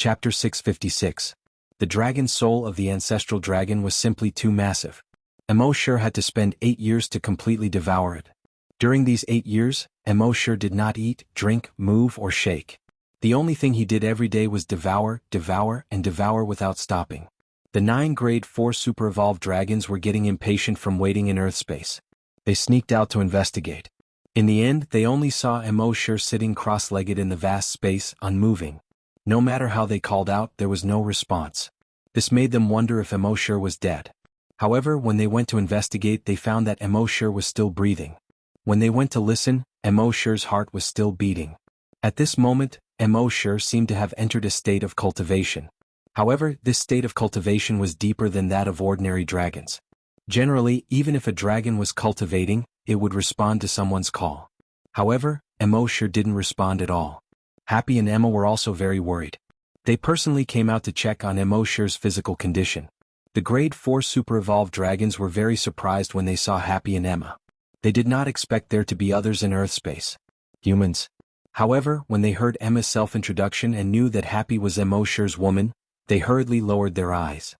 Chapter 656. The dragon soul of the ancestral dragon was simply too massive. Immortality had to spend 8 years to completely devour it. During these 8 years, Immortality did not eat, drink, move or shake. The only thing he did every day was devour, devour and devour without stopping. The 9 grade 4 super-evolved dragons were getting impatient from waiting in Earth space. They sneaked out to investigate. In the end, they only saw Immortality sitting cross-legged in the vast space, unmoving. No matter how they called out, there was no response. This made them wonder if Immortality was dead. However, when they went to investigate, they found that Immortality was still breathing. When they went to listen, Immortality's heart was still beating. At this moment, Immortality seemed to have entered a state of cultivation. However, this state of cultivation was deeper than that of ordinary dragons. Generally, even if a dragon was cultivating, it would respond to someone's call. However, Immortality didn't respond at all. Happy and Emma were also very worried. They personally came out to check on Immortality's physical condition. The grade 4 super-evolved dragons were very surprised when they saw Happy and Emma. They did not expect there to be others in Earth space. Humans. However, when they heard Emma's self-introduction and knew that Happy was Immortality's woman, they hurriedly lowered their eyes.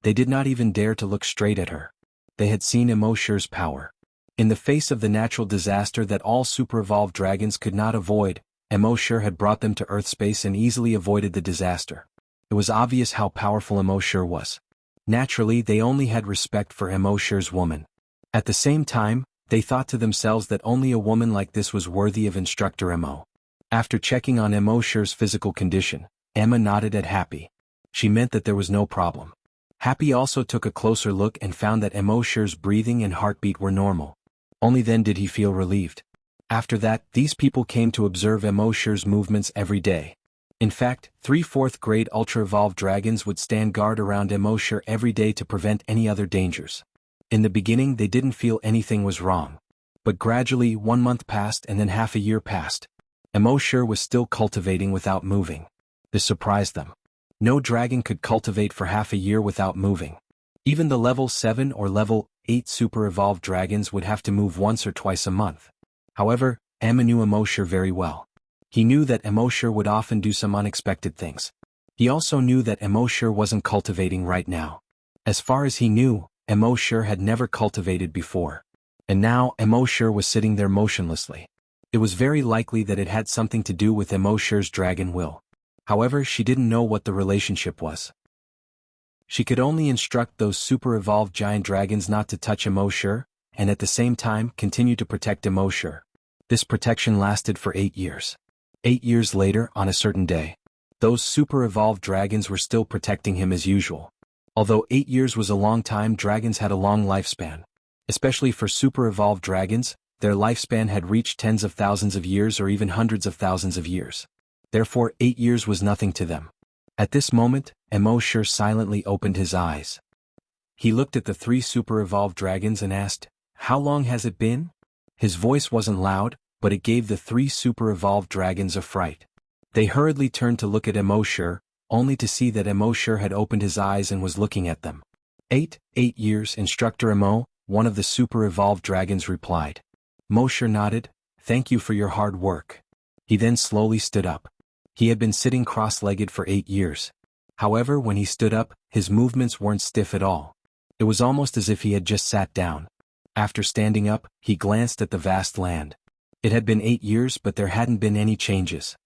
They did not even dare to look straight at her. They had seen Immortality's power. In the face of the natural disaster that all super-evolved dragons could not avoid, Immortality had brought them to Earth space and easily avoided the disaster. It was obvious how powerful Immortality was. Naturally, they only had respect for Immortality's woman. At the same time, they thought to themselves that only a woman like this was worthy of Instructor Immo. After checking on Immortality's physical condition, Emma nodded at Happy. She meant that there was no problem. Happy also took a closer look and found that Immortality's breathing and heartbeat were normal. Only then did he feel relieved. After that, these people came to observe Immortality's movements every day. In fact, 3 4th grade ultra-evolved dragons would stand guard around Immortality every day to prevent any other dangers. In the beginning they didn't feel anything was wrong. But gradually 1 month passed and then half a year passed. Immortality was still cultivating without moving. This surprised them. No dragon could cultivate for half a year without moving. Even the level 7 or level 8 super-evolved dragons would have to move once or twice a month. However, Emma knew Immortality very well. He knew that Immortality would often do some unexpected things. He also knew that Immortality wasn't cultivating right now. As far as he knew, Immortality had never cultivated before. And now, Immortality was sitting there motionlessly. It was very likely that it had something to do with Immortality's dragon will. However, she didn't know what the relationship was. She could only instruct those super-evolved giant dragons not to touch Immortality, and at the same time continue to protect Immortality. This protection lasted for 8 years. 8 years later, on a certain day, those super-evolved dragons were still protecting him as usual. Although 8 years was a long time, dragons had a long lifespan. Especially for super-evolved dragons, their lifespan had reached tens of thousands of years or even hundreds of thousands of years. Therefore, 8 years was nothing to them. At this moment, Immortality silently opened his eyes. He looked at the 3 super-evolved dragons and asked, "How long has it been?" His voice wasn't loud, but it gave the 3 super-evolved dragons a fright. They hurriedly turned to look at Immortality, only to see that Immortality had opened his eyes and was looking at them. 8 years, Instructor Immo, one of the super-evolved dragons replied. Immortality nodded, "Thank you for your hard work." He then slowly stood up. He had been sitting cross-legged for 8 years. However, when he stood up, his movements weren't stiff at all. It was almost as if he had just sat down. After standing up, he glanced at the vast land. It had been 8 years, but there hadn't been any changes.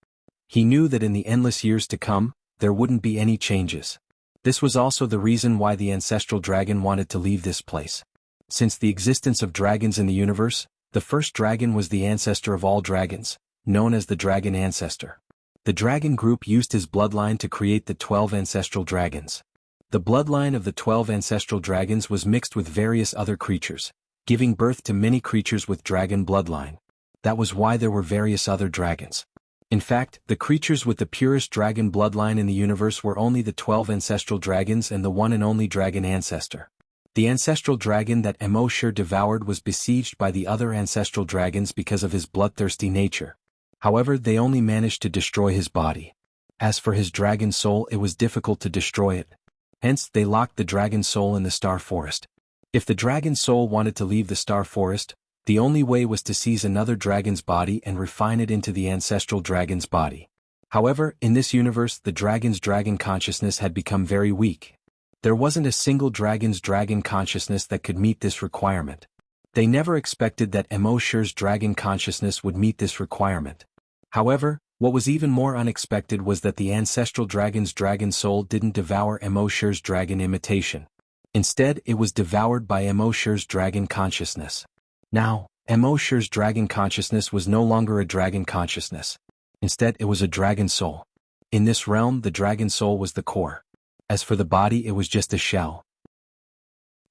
He knew that in the endless years to come, there wouldn't be any changes. This was also the reason why the ancestral dragon wanted to leave this place. Since the existence of dragons in the universe, the first dragon was the ancestor of all dragons, known as the dragon ancestor. The dragon group used his bloodline to create the 12 ancestral dragons. The bloodline of the 12 ancestral dragons was mixed with various other creatures, giving birth to many creatures with dragon bloodline. That was why there were various other dragons. In fact, the creatures with the purest dragon bloodline in the universe were only the 12 ancestral dragons and the one and only dragon ancestor. The ancestral dragon that Immortality devoured was besieged by the other ancestral dragons because of his bloodthirsty nature. However, they only managed to destroy his body. As for his dragon soul, it was difficult to destroy it. Hence, they locked the dragon soul in the star forest. If the dragon soul wanted to leave the star forest, the only way was to seize another dragon's body and refine it into the ancestral dragon's body. However, in this universe the dragon's dragon consciousness had become very weak. There wasn't a single dragon's dragon consciousness that could meet this requirement. They never expected that Immortal's dragon consciousness would meet this requirement. However, what was even more unexpected was that the ancestral dragon's dragon soul didn't devour Immortal's dragon imitation. Instead, it was devoured by Immortal's dragon consciousness. Now, Immortal's dragon consciousness was no longer a dragon consciousness. Instead, it was a dragon soul. In this realm, the dragon soul was the core. As for the body, it was just a shell.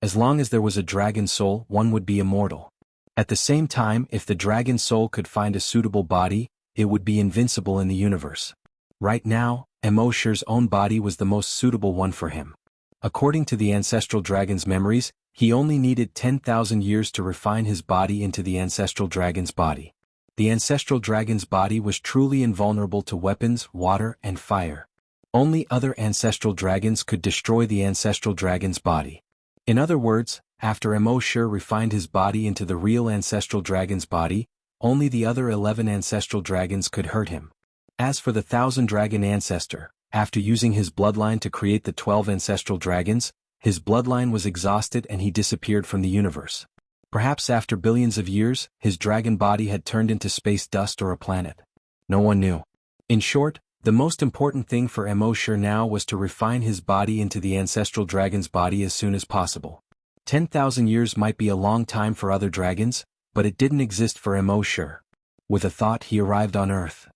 As long as there was a dragon soul, one would be immortal. At the same time, if the dragon soul could find a suitable body, it would be invincible in the universe. Right now, Immortal's own body was the most suitable one for him. According to the ancestral dragon's memories, he only needed 10,000 years to refine his body into the ancestral dragon's body. The ancestral dragon's body was truly invulnerable to weapons, water, and fire. Only other ancestral dragons could destroy the ancestral dragon's body. In other words, after Immortal refined his body into the real ancestral dragon's body, only the other 11 ancestral dragons could hurt him. As for the 1,000 dragon ancestor, after using his bloodline to create the 12 ancestral dragons, his bloodline was exhausted and he disappeared from the universe. Perhaps after billions of years, his dragon body had turned into space dust or a planet. No one knew. In short, the most important thing for Immortal now was to refine his body into the ancestral dragon's body as soon as possible. 10,000 years might be a long time for other dragons, but it didn't exist for Immortal. With a thought, he arrived on Earth.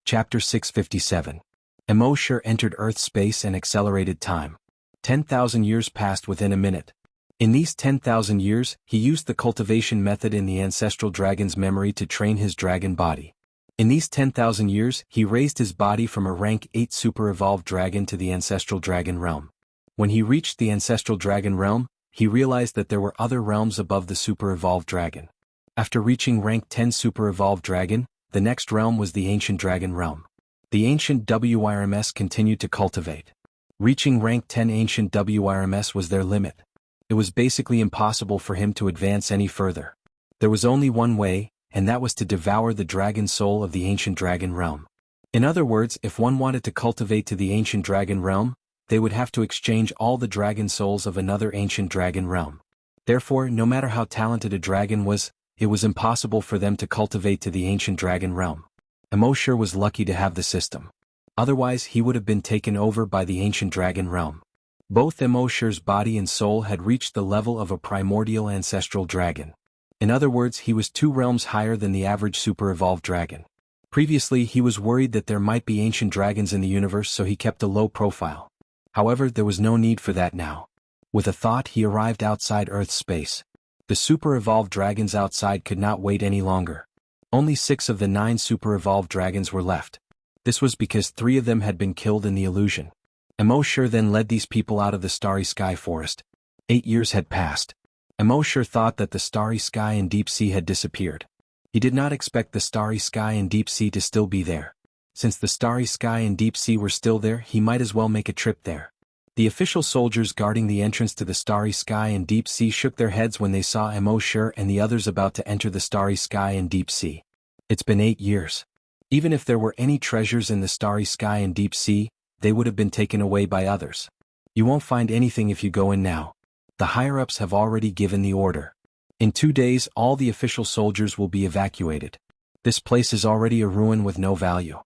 Chapter 657. Immortal entered Earth's space and accelerated time. 10,000 years passed within a minute. In these 10,000 years, he used the cultivation method in the ancestral dragon's memory to train his dragon body. In these 10,000 years, he raised his body from a rank 8 super-evolved dragon to the ancestral dragon realm. When he reached the ancestral dragon realm, he realized that there were other realms above the super-evolved dragon. After reaching rank 10 super-evolved dragon, the next realm was the ancient dragon realm. The ancient WRMS continued to cultivate. Reaching rank 10 ancient WRMS was their limit. It was basically impossible for him to advance any further. There was only one way, and that was to devour the dragon soul of the ancient dragon realm. In other words, if one wanted to cultivate to the ancient dragon realm, they would have to exchange all the dragon souls of another ancient dragon realm. Therefore, no matter how talented a dragon was, it was impossible for them to cultivate to the ancient dragon realm. Immortal was lucky to have the system. Otherwise, he would have been taken over by the ancient dragon realm. Both Immortal's body and soul had reached the level of a primordial ancestral dragon. In other words, he was 2 realms higher than the average super-evolved dragon. Previously, he was worried that there might be ancient dragons in the universe, so he kept a low profile. However, there was no need for that now. With a thought, he arrived outside Earth's space. The super-evolved dragons outside could not wait any longer. Only 6 of the 9 super-evolved dragons were left. This was because 3 of them had been killed in the illusion. Immortal then led these people out of the starry sky forest. 8 years had passed. Immortal thought that the starry sky and deep sea had disappeared. He did not expect the starry sky and deep sea to still be there. Since the starry sky and deep sea were still there, he might as well make a trip there. The official soldiers guarding the entrance to the starry sky and deep sea shook their heads when they saw Immortal and the others about to enter the starry sky and deep sea. It's been 8 years. Even if there were any treasures in the starry sky and deep sea, they would have been taken away by others. You won't find anything if you go in now. The higher-ups have already given the order. In 2 days, all the official soldiers will be evacuated. This place is already a ruin with no value.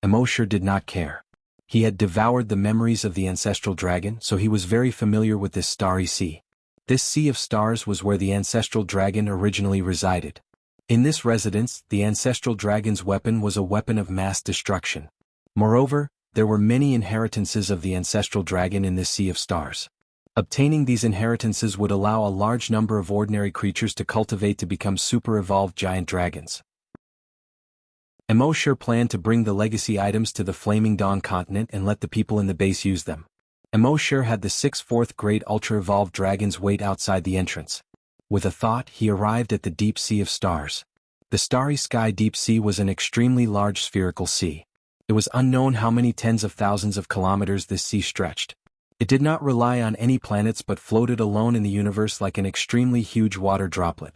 Immortal did not care. He had devoured the memories of the ancestral dragon, so he was very familiar with this starry sea. This sea of stars was where the ancestral dragon originally resided. In this residence, the ancestral dragon's weapon was a weapon of mass destruction. Moreover, there were many inheritances of the ancestral dragon in this sea of stars. Obtaining these inheritances would allow a large number of ordinary creatures to cultivate to become super-evolved giant dragons. Immortal planned to bring the legacy items to the Flaming Dawn continent and let the people in the base use them. Immortal had the 6 fourth-grade ultra-evolved dragons wait outside the entrance. With a thought, he arrived at the deep sea of stars. The starry sky deep sea was an extremely large spherical sea. It was unknown how many tens of thousands of kilometers this sea stretched. It did not rely on any planets but floated alone in the universe like an extremely huge water droplet.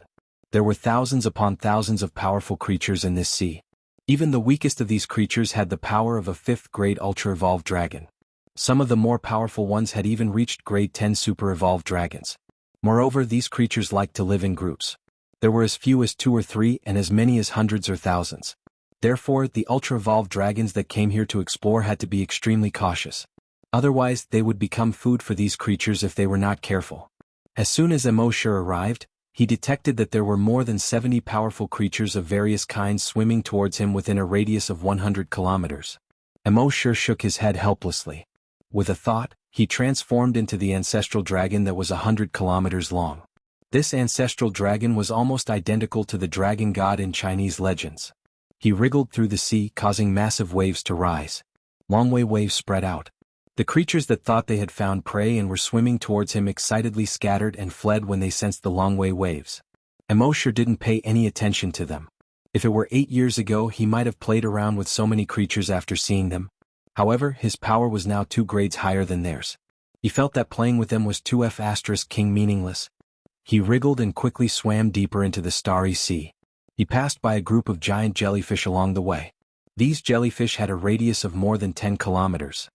There were thousands upon thousands of powerful creatures in this sea. Even the weakest of these creatures had the power of a 5th-grade ultra-evolved dragon. Some of the more powerful ones had even reached grade 10 super-evolved dragons. Moreover, these creatures liked to live in groups. There were as few as 2 or 3 and as many as hundreds or thousands. Therefore, the ultra-evolved dragons that came here to explore had to be extremely cautious. Otherwise, they would become food for these creatures if they were not careful. As soon as Immortality arrived, he detected that there were more than 70 powerful creatures of various kinds swimming towards him within a radius of 100 kilometers. Immortality shook his head helplessly. With a thought, he transformed into the ancestral dragon that was 100 kilometers long. This ancestral dragon was almost identical to the dragon god in Chinese legends. He wriggled through the sea, causing massive waves to rise. Long-way waves spread out. The creatures that thought they had found prey and were swimming towards him excitedly scattered and fled when they sensed the long-way waves. Immortality didn't pay any attention to them. If it were 8 years ago, he might have played around with so many creatures after seeing them. However, his power was now 2 grades higher than theirs. He felt that playing with them was 2F** king meaningless. He wriggled and quickly swam deeper into the starry sea. He passed by a group of giant jellyfish along the way. These jellyfish had a radius of more than 10 kilometers.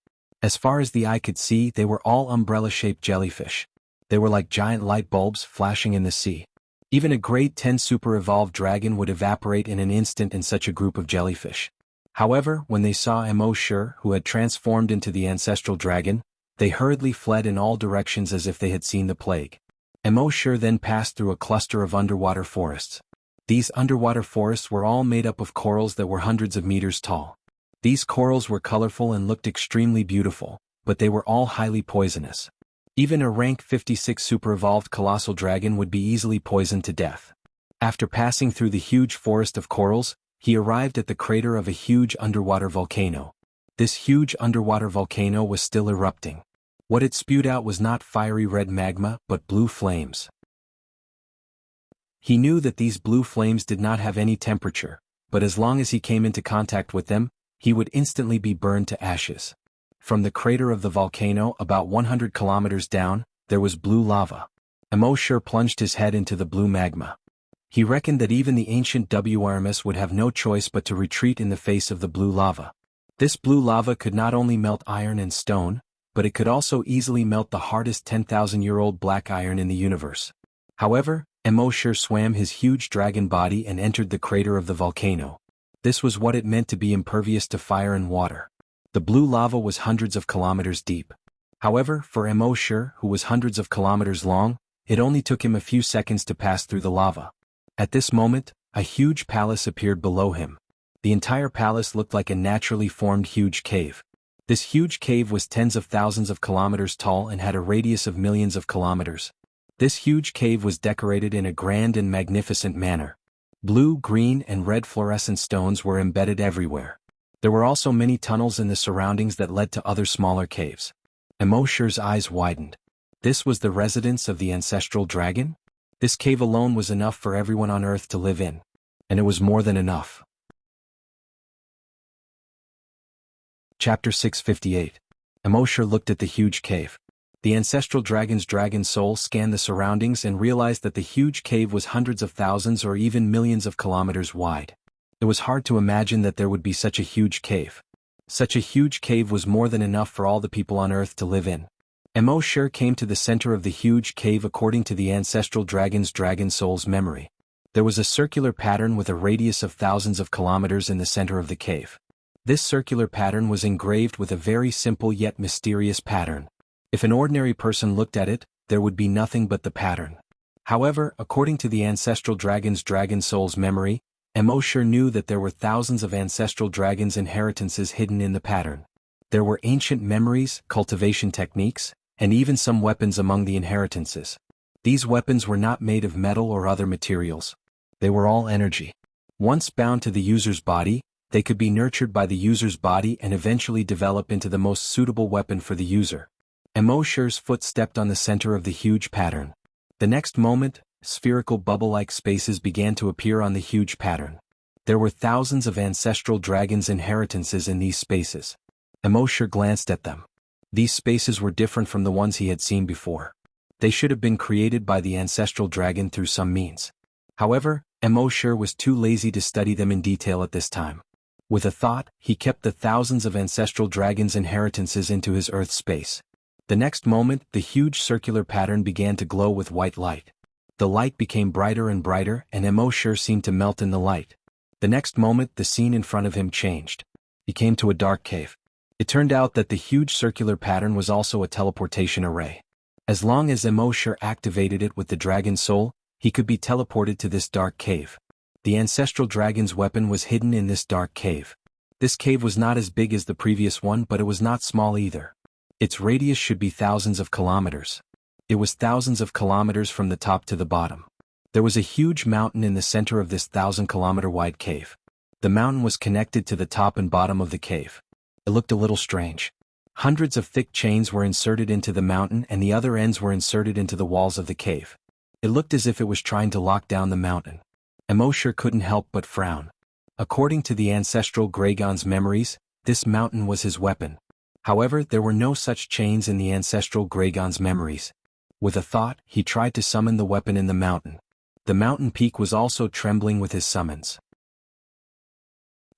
As far as the eye could see, they were all umbrella-shaped jellyfish. They were like giant light bulbs flashing in the sea. Even a grade 10 super-evolved dragon would evaporate in an instant in such a group of jellyfish. However, when they saw Immortality, who had transformed into the ancestral dragon, they hurriedly fled in all directions as if they had seen the plague. Immortality then passed through a cluster of underwater forests. These underwater forests were all made up of corals that were hundreds of meters tall. These corals were colorful and looked extremely beautiful, but they were all highly poisonous. Even a rank 56 super-evolved colossal dragon would be easily poisoned to death. After passing through the huge forest of corals, he arrived at the crater of a huge underwater volcano. This huge underwater volcano was still erupting. What it spewed out was not fiery red magma, but blue flames. He knew that these blue flames did not have any temperature, but as long as he came into contact with them, he would instantly be burned to ashes. From the crater of the volcano about 100 kilometers down, there was blue lava. Immortality plunged his head into the blue magma. He reckoned that even the ancient WRMS would have no choice but to retreat in the face of the blue lava. This blue lava could not only melt iron and stone, but it could also easily melt the hardest 10,000-year-old black iron in the universe. However, Immortality swam his huge dragon body and entered the crater of the volcano. This was what it meant to be impervious to fire and water. The blue lava was hundreds of kilometers deep. However, for Immortality, who was hundreds of kilometers long, it only took him a few seconds to pass through the lava. At this moment, a huge palace appeared below him. The entire palace looked like a naturally formed huge cave. This huge cave was tens of thousands of kilometers tall and had a radius of millions of kilometers. This huge cave was decorated in a grand and magnificent manner. Blue, green, and red fluorescent stones were embedded everywhere. There were also many tunnels in the surroundings that led to other smaller caves. Immortality's eyes widened. This was the residence of the ancestral dragon? This cave alone was enough for everyone on Earth to live in. And it was more than enough. Chapter 658. Immortality looked at the huge cave. The ancestral dragon's dragon soul scanned the surroundings and realized that the huge cave was hundreds of thousands or even millions of kilometers wide. It was hard to imagine that there would be such a huge cave. Such a huge cave was more than enough for all the people on Earth to live in. Immortality came to the center of the huge cave according to the ancestral dragon's dragon soul's memory. There was a circular pattern with a radius of thousands of kilometers in the center of the cave. This circular pattern was engraved with a very simple yet mysterious pattern. If an ordinary person looked at it, there would be nothing but the pattern. However, according to the ancestral dragon's dragon soul's memory, Immortality knew that there were thousands of ancestral dragons' inheritances hidden in the pattern. There were ancient memories, cultivation techniques, and even some weapons among the inheritances. These weapons were not made of metal or other materials. They were all energy. Once bound to the user's body, they could be nurtured by the user's body and eventually develop into the most suitable weapon for the user. Immortality's foot stepped on the center of the huge pattern. The next moment, spherical bubble-like spaces began to appear on the huge pattern. There were thousands of ancestral dragons' inheritances in these spaces. Immortality glanced at them. These spaces were different from the ones he had seen before. They should have been created by the ancestral dragon through some means. However, Immortality was too lazy to study them in detail at this time. With a thought, he kept the thousands of ancestral dragons' inheritances into his Earth space. The next moment, the huge circular pattern began to glow with white light. The light became brighter and brighter, and Immortality seemed to melt in the light. The next moment, the scene in front of him changed. He came to a dark cave. It turned out that the huge circular pattern was also a teleportation array. As long as Immortality activated it with the dragon soul, he could be teleported to this dark cave. The ancestral dragon's weapon was hidden in this dark cave. This cave was not as big as the previous one, but it was not small either. Its radius should be thousands of kilometers. It was thousands of kilometers from the top to the bottom. There was a huge mountain in the center of this 1,000-kilometer-wide cave. The mountain was connected to the top and bottom of the cave. It looked a little strange. Hundreds of thick chains were inserted into the mountain and the other ends were inserted into the walls of the cave. It looked as if it was trying to lock down the mountain. Immortality couldn't help but frown. According to the ancestral Dragon's memories, this mountain was his weapon. However, there were no such chains in the ancestral Dragon's memories. With a thought, he tried to summon the weapon in the mountain. The mountain peak was also trembling with his summons.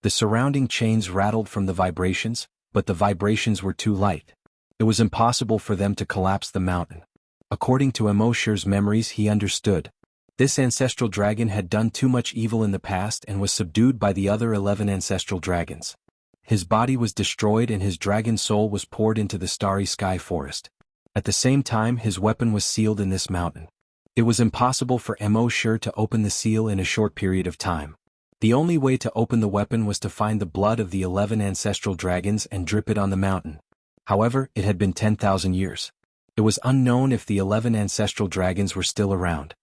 The surrounding chains rattled from the vibrations, but the vibrations were too light. It was impossible for them to collapse the mountain. According to Immortality's memories, he understood. This ancestral dragon had done too much evil in the past and was subdued by the other 11 ancestral dragons. His body was destroyed and his dragon soul was poured into the starry sky forest. At the same time, his weapon was sealed in this mountain. It was impossible for Immortality to open the seal in a short period of time. The only way to open the weapon was to find the blood of the 11 ancestral dragons and drip it on the mountain. However, it had been 10,000 years. It was unknown if the 11 ancestral dragons were still around.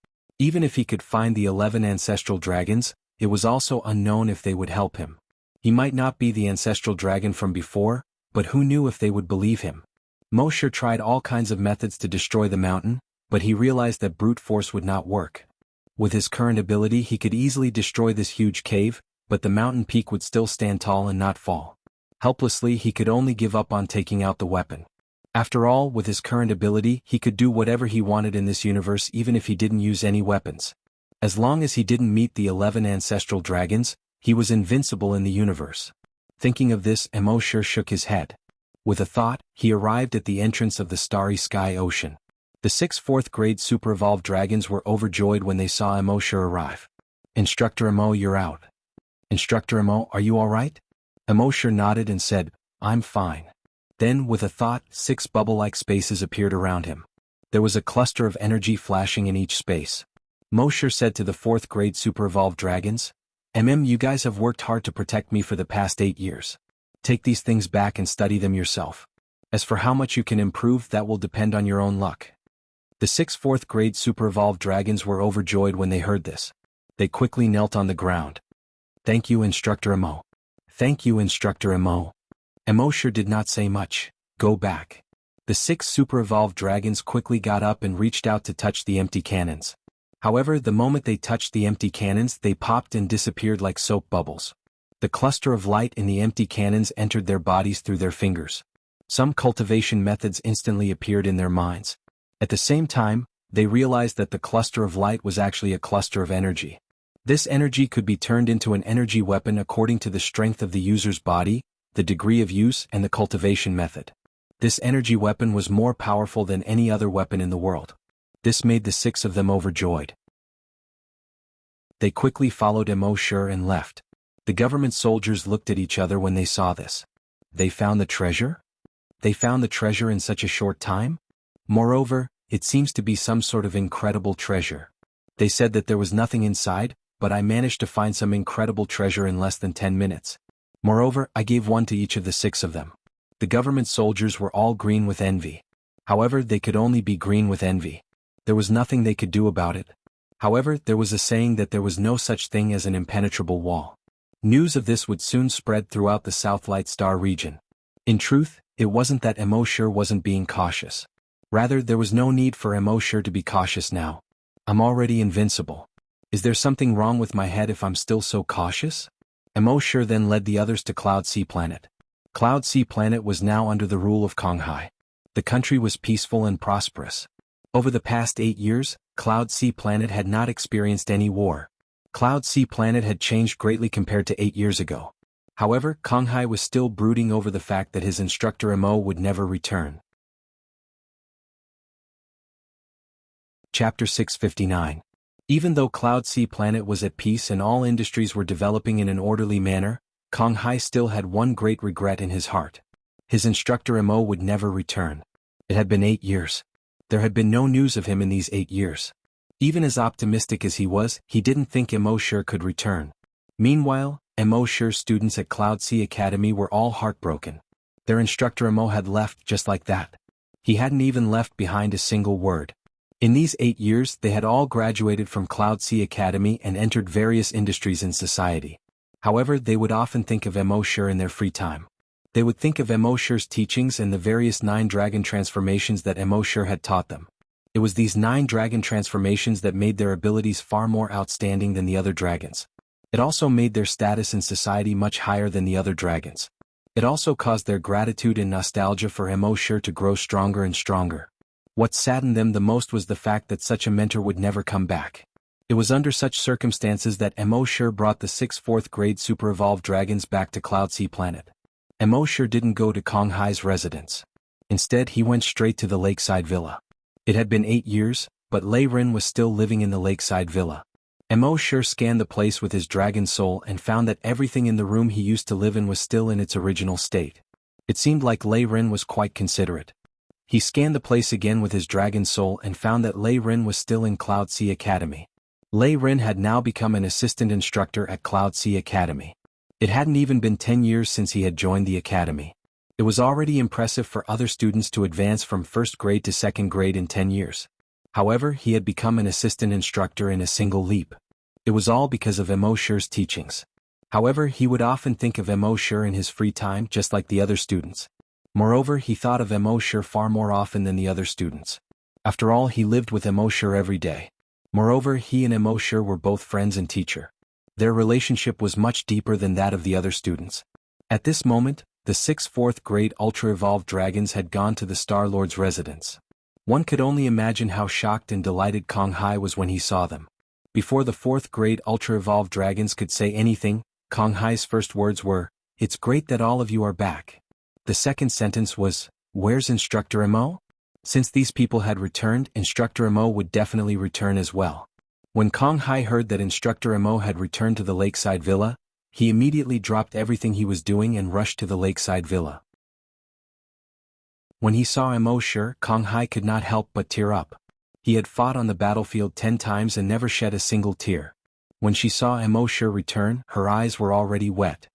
Even if he could find the 11 ancestral dragons, it was also unknown if they would help him. He might not be the ancestral dragon from before, but who knew if they would believe him? Immortality tried all kinds of methods to destroy the mountain, but he realized that brute force would not work. With his current ability, he could easily destroy this huge cave, but the mountain peak would still stand tall and not fall. Helplessly, he could only give up on taking out the weapon. After all, with his current ability, he could do whatever he wanted in this universe even if he didn't use any weapons. As long as he didn't meet the 11 ancestral dragons, he was invincible in the universe. Thinking of this, Immortality shook his head. With a thought, he arrived at the entrance of the starry sky ocean. The 6 4th-grade super-evolved dragons were overjoyed when they saw Immortality arrive. "Instructor Immo, you're out." "Instructor Immo, are you all right?" Immortality nodded and said, "I'm fine." Then, with a thought, 6 bubble-like spaces appeared around him. There was a cluster of energy flashing in each space. Immortality said to the 4th-grade super-evolved dragons, You guys have worked hard to protect me for the past 8 years. Take these things back and study them yourself. As for how much you can improve, that will depend on your own luck." The 6 4th-grade super-evolved dragons were overjoyed when they heard this. They quickly knelt on the ground. "Thank you, Instructor Immo." "Thank you, Instructor Immo." Immortality did not say much. "Go back." The 6 super-evolved dragons quickly got up and reached out to touch the empty cannons. However, the moment they touched the empty cannons, they popped and disappeared like soap bubbles. The cluster of light in the empty cannons entered their bodies through their fingers. Some cultivation methods instantly appeared in their minds. At the same time, they realized that the cluster of light was actually a cluster of energy. This energy could be turned into an energy weapon according to the strength of the user's body, the degree of use, and the cultivation method. This energy weapon was more powerful than any other weapon in the world. This made the 6 of them overjoyed. They quickly followed Immortality and left. The government soldiers looked at each other when they saw this. They found the treasure? They found the treasure in such a short time? Moreover, it seems to be some sort of incredible treasure. They said that there was nothing inside, but I managed to find some incredible treasure in less than 10 minutes. Moreover, I gave one to each of the 6 of them. The government soldiers were all green with envy. However, they could only be green with envy. There was nothing they could do about it. However, there was a saying that there was no such thing as an impenetrable wall. News of this would soon spread throughout the South Light Star region. In truth, it wasn't that Immortality wasn't being cautious. Rather, there was no need for Immortality to be cautious now. I'm already invincible. Is there something wrong with my head if I'm still so cautious? Immortality then led the others to Cloud Sea Planet. Cloud Sea Planet was now under the rule of Konghai. The country was peaceful and prosperous. Over the past 8 years, Cloud Sea Planet had not experienced any war. Cloud Sea Planet had changed greatly compared to 8 years ago. However, Konghai was still brooding over the fact that his instructor Mo would never return. Chapter 659. Even though Cloud Sea Planet was at peace and all industries were developing in an orderly manner, Konghai still had one great regret in his heart. His instructor Mo would never return. It had been 8 years. There had been no news of him in these 8 years. Even as optimistic as he was, he didn't think Mo Shi could return. Meanwhile, Mo Shi's students at Cloud Sea Academy were all heartbroken. Their instructor Mo had left just like that. He hadn't even left behind a single word. In these 8 years they had all graduated from Cloud Sea Academy and entered various industries in society. However, they would often think of Mo Shi in their free time. They would think of Mo Shi's teachings and the various 9 dragon transformations that Mo Shi had taught them. It was these 9 dragon transformations that made their abilities far more outstanding than the other dragons. It also made their status in society much higher than the other dragons. It also caused their gratitude and nostalgia for Mo Shi to grow stronger and stronger. What saddened them the most was the fact that such a mentor would never come back. It was under such circumstances that Mo Shi brought the 6 4th grade super evolved dragons back to Cloud Sea Planet. Mo Shi didn't go to Konghai's residence. Instead, he went straight to the lakeside villa. It had been 8 years, but Lei Rin was still living in the lakeside villa. Mo Shi scanned the place with his dragon soul and found that everything in the room he used to live in was still in its original state. It seemed like Lei Rin was quite considerate. He scanned the place again with his dragon soul and found that Lei Rin was still in Cloud Sea Academy. Lei Rin had now become an assistant instructor at Cloud Sea Academy. It hadn't even been 10 years since he had joined the academy. It was already impressive for other students to advance from 1st grade to 2nd grade in 10 years. However, he had become an assistant instructor in a single leap. It was all because of Mo Shi's teachings. However, he would often think of Mo Shi in his free time just like the other students. Moreover, he thought of Mo Shi far more often than the other students. After all, he lived with Mo Shi every day. Moreover, he and Mo Shi were both friends and teacher. Their relationship was much deeper than that of the other students. At this moment, the 6 4th grade ultra-evolved dragons had gone to the Star-Lord's residence. One could only imagine how shocked and delighted Konghai was when he saw them. Before the 4th grade ultra-evolved dragons could say anything, Konghai's first words were, "It's great that all of you are back." The second sentence was, "Where's Instructor Mo?" Since these people had returned, Instructor Mo would definitely return as well. When Konghai heard that Instructor Mo had returned to the lakeside villa, he immediately dropped everything he was doing and rushed to the lakeside villa. When he saw Mo Shi, Konghai could not help but tear up. He had fought on the battlefield 10 times and never shed a single tear. When she saw Mo Shi return, her eyes were already wet.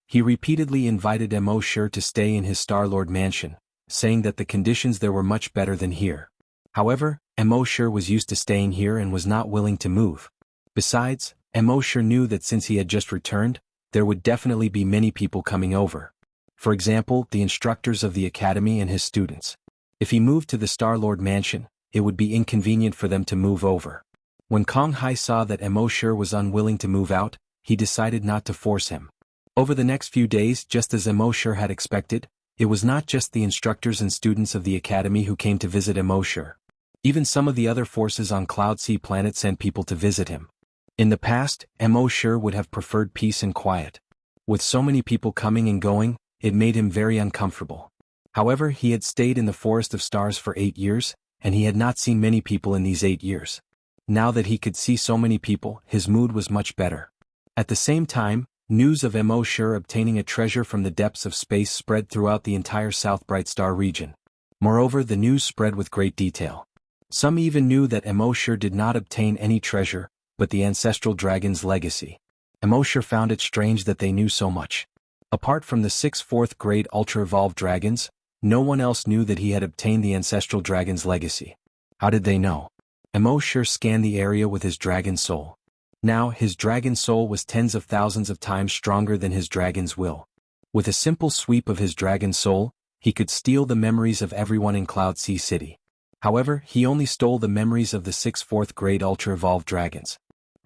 He repeatedly invited Mo Shi to stay in his Star-Lord mansion, saying that the conditions there were much better than here. However, Mo Shi was used to staying here and was not willing to move. Besides, Mo Shi knew that since he had just returned, there would definitely be many people coming over. For example, the instructors of the academy and his students. If he moved to the Star-Lord mansion, it would be inconvenient for them to move over. When Konghai saw that Mo Shi was unwilling to move out, he decided not to force him. Over the next few days, just as Mo Shi had expected, it was not just the instructors and students of the academy who came to visit Mo Shi. Even some of the other forces on Cloud Sea Planet sent people to visit him. In the past, Mo Shi would have preferred peace and quiet. With so many people coming and going, it made him very uncomfortable. However, he had stayed in the Forest of Stars for 8 years, and he had not seen many people in these 8 years. Now that he could see so many people, his mood was much better. At the same time, news of Mo Shi obtaining a treasure from the depths of space spread throughout the entire South Bright Star region. Moreover, the news spread with great detail. Some even knew that Mo Shi did not obtain any treasure, but the ancestral dragon's legacy. Mo Shi found it strange that they knew so much. Apart from the 6 4th grade ultra-evolved dragons, no one else knew that he had obtained the ancestral dragon's legacy. How did they know? Mo Shi scanned the area with his dragon soul. Now, his dragon soul was tens of thousands of times stronger than his dragon's will. With a simple sweep of his dragon soul, he could steal the memories of everyone in Cloud Sea City. However, he only stole the memories of the 6 4th grade ultra-evolved dragons.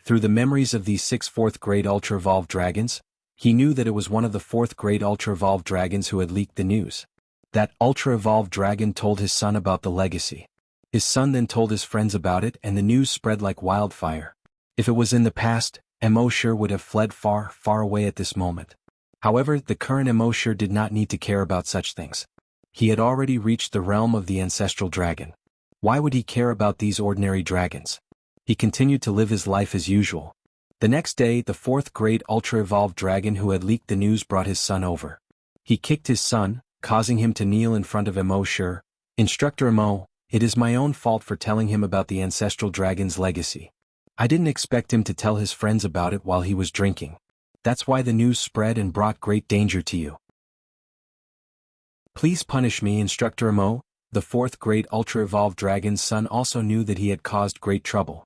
Through the memories of these 6 4th grade ultra-evolved dragons, he knew that it was one of the 4th grade ultra-evolved dragons who had leaked the news. That ultra-evolved dragon told his son about the legacy. His son then told his friends about it and the news spread like wildfire. If it was in the past, Mo Shi would have fled far, far away at this moment. However, the current Emoshur did not need to care about such things. He had already reached the realm of the ancestral dragon. Why would he care about these ordinary dragons? He continued to live his life as usual. The next day, the fourth great ultra-evolved dragon who had leaked the news brought his son over. He kicked his son, causing him to kneel in front of Emoshur. Instructor Emo, it is my own fault for telling him about the ancestral dragon's legacy. I didn't expect him to tell his friends about it while he was drinking. That's why the news spread and brought great danger to you. Please punish me, Instructor Emo. The fourth great ultra-evolved dragon's son also knew that he had caused great trouble.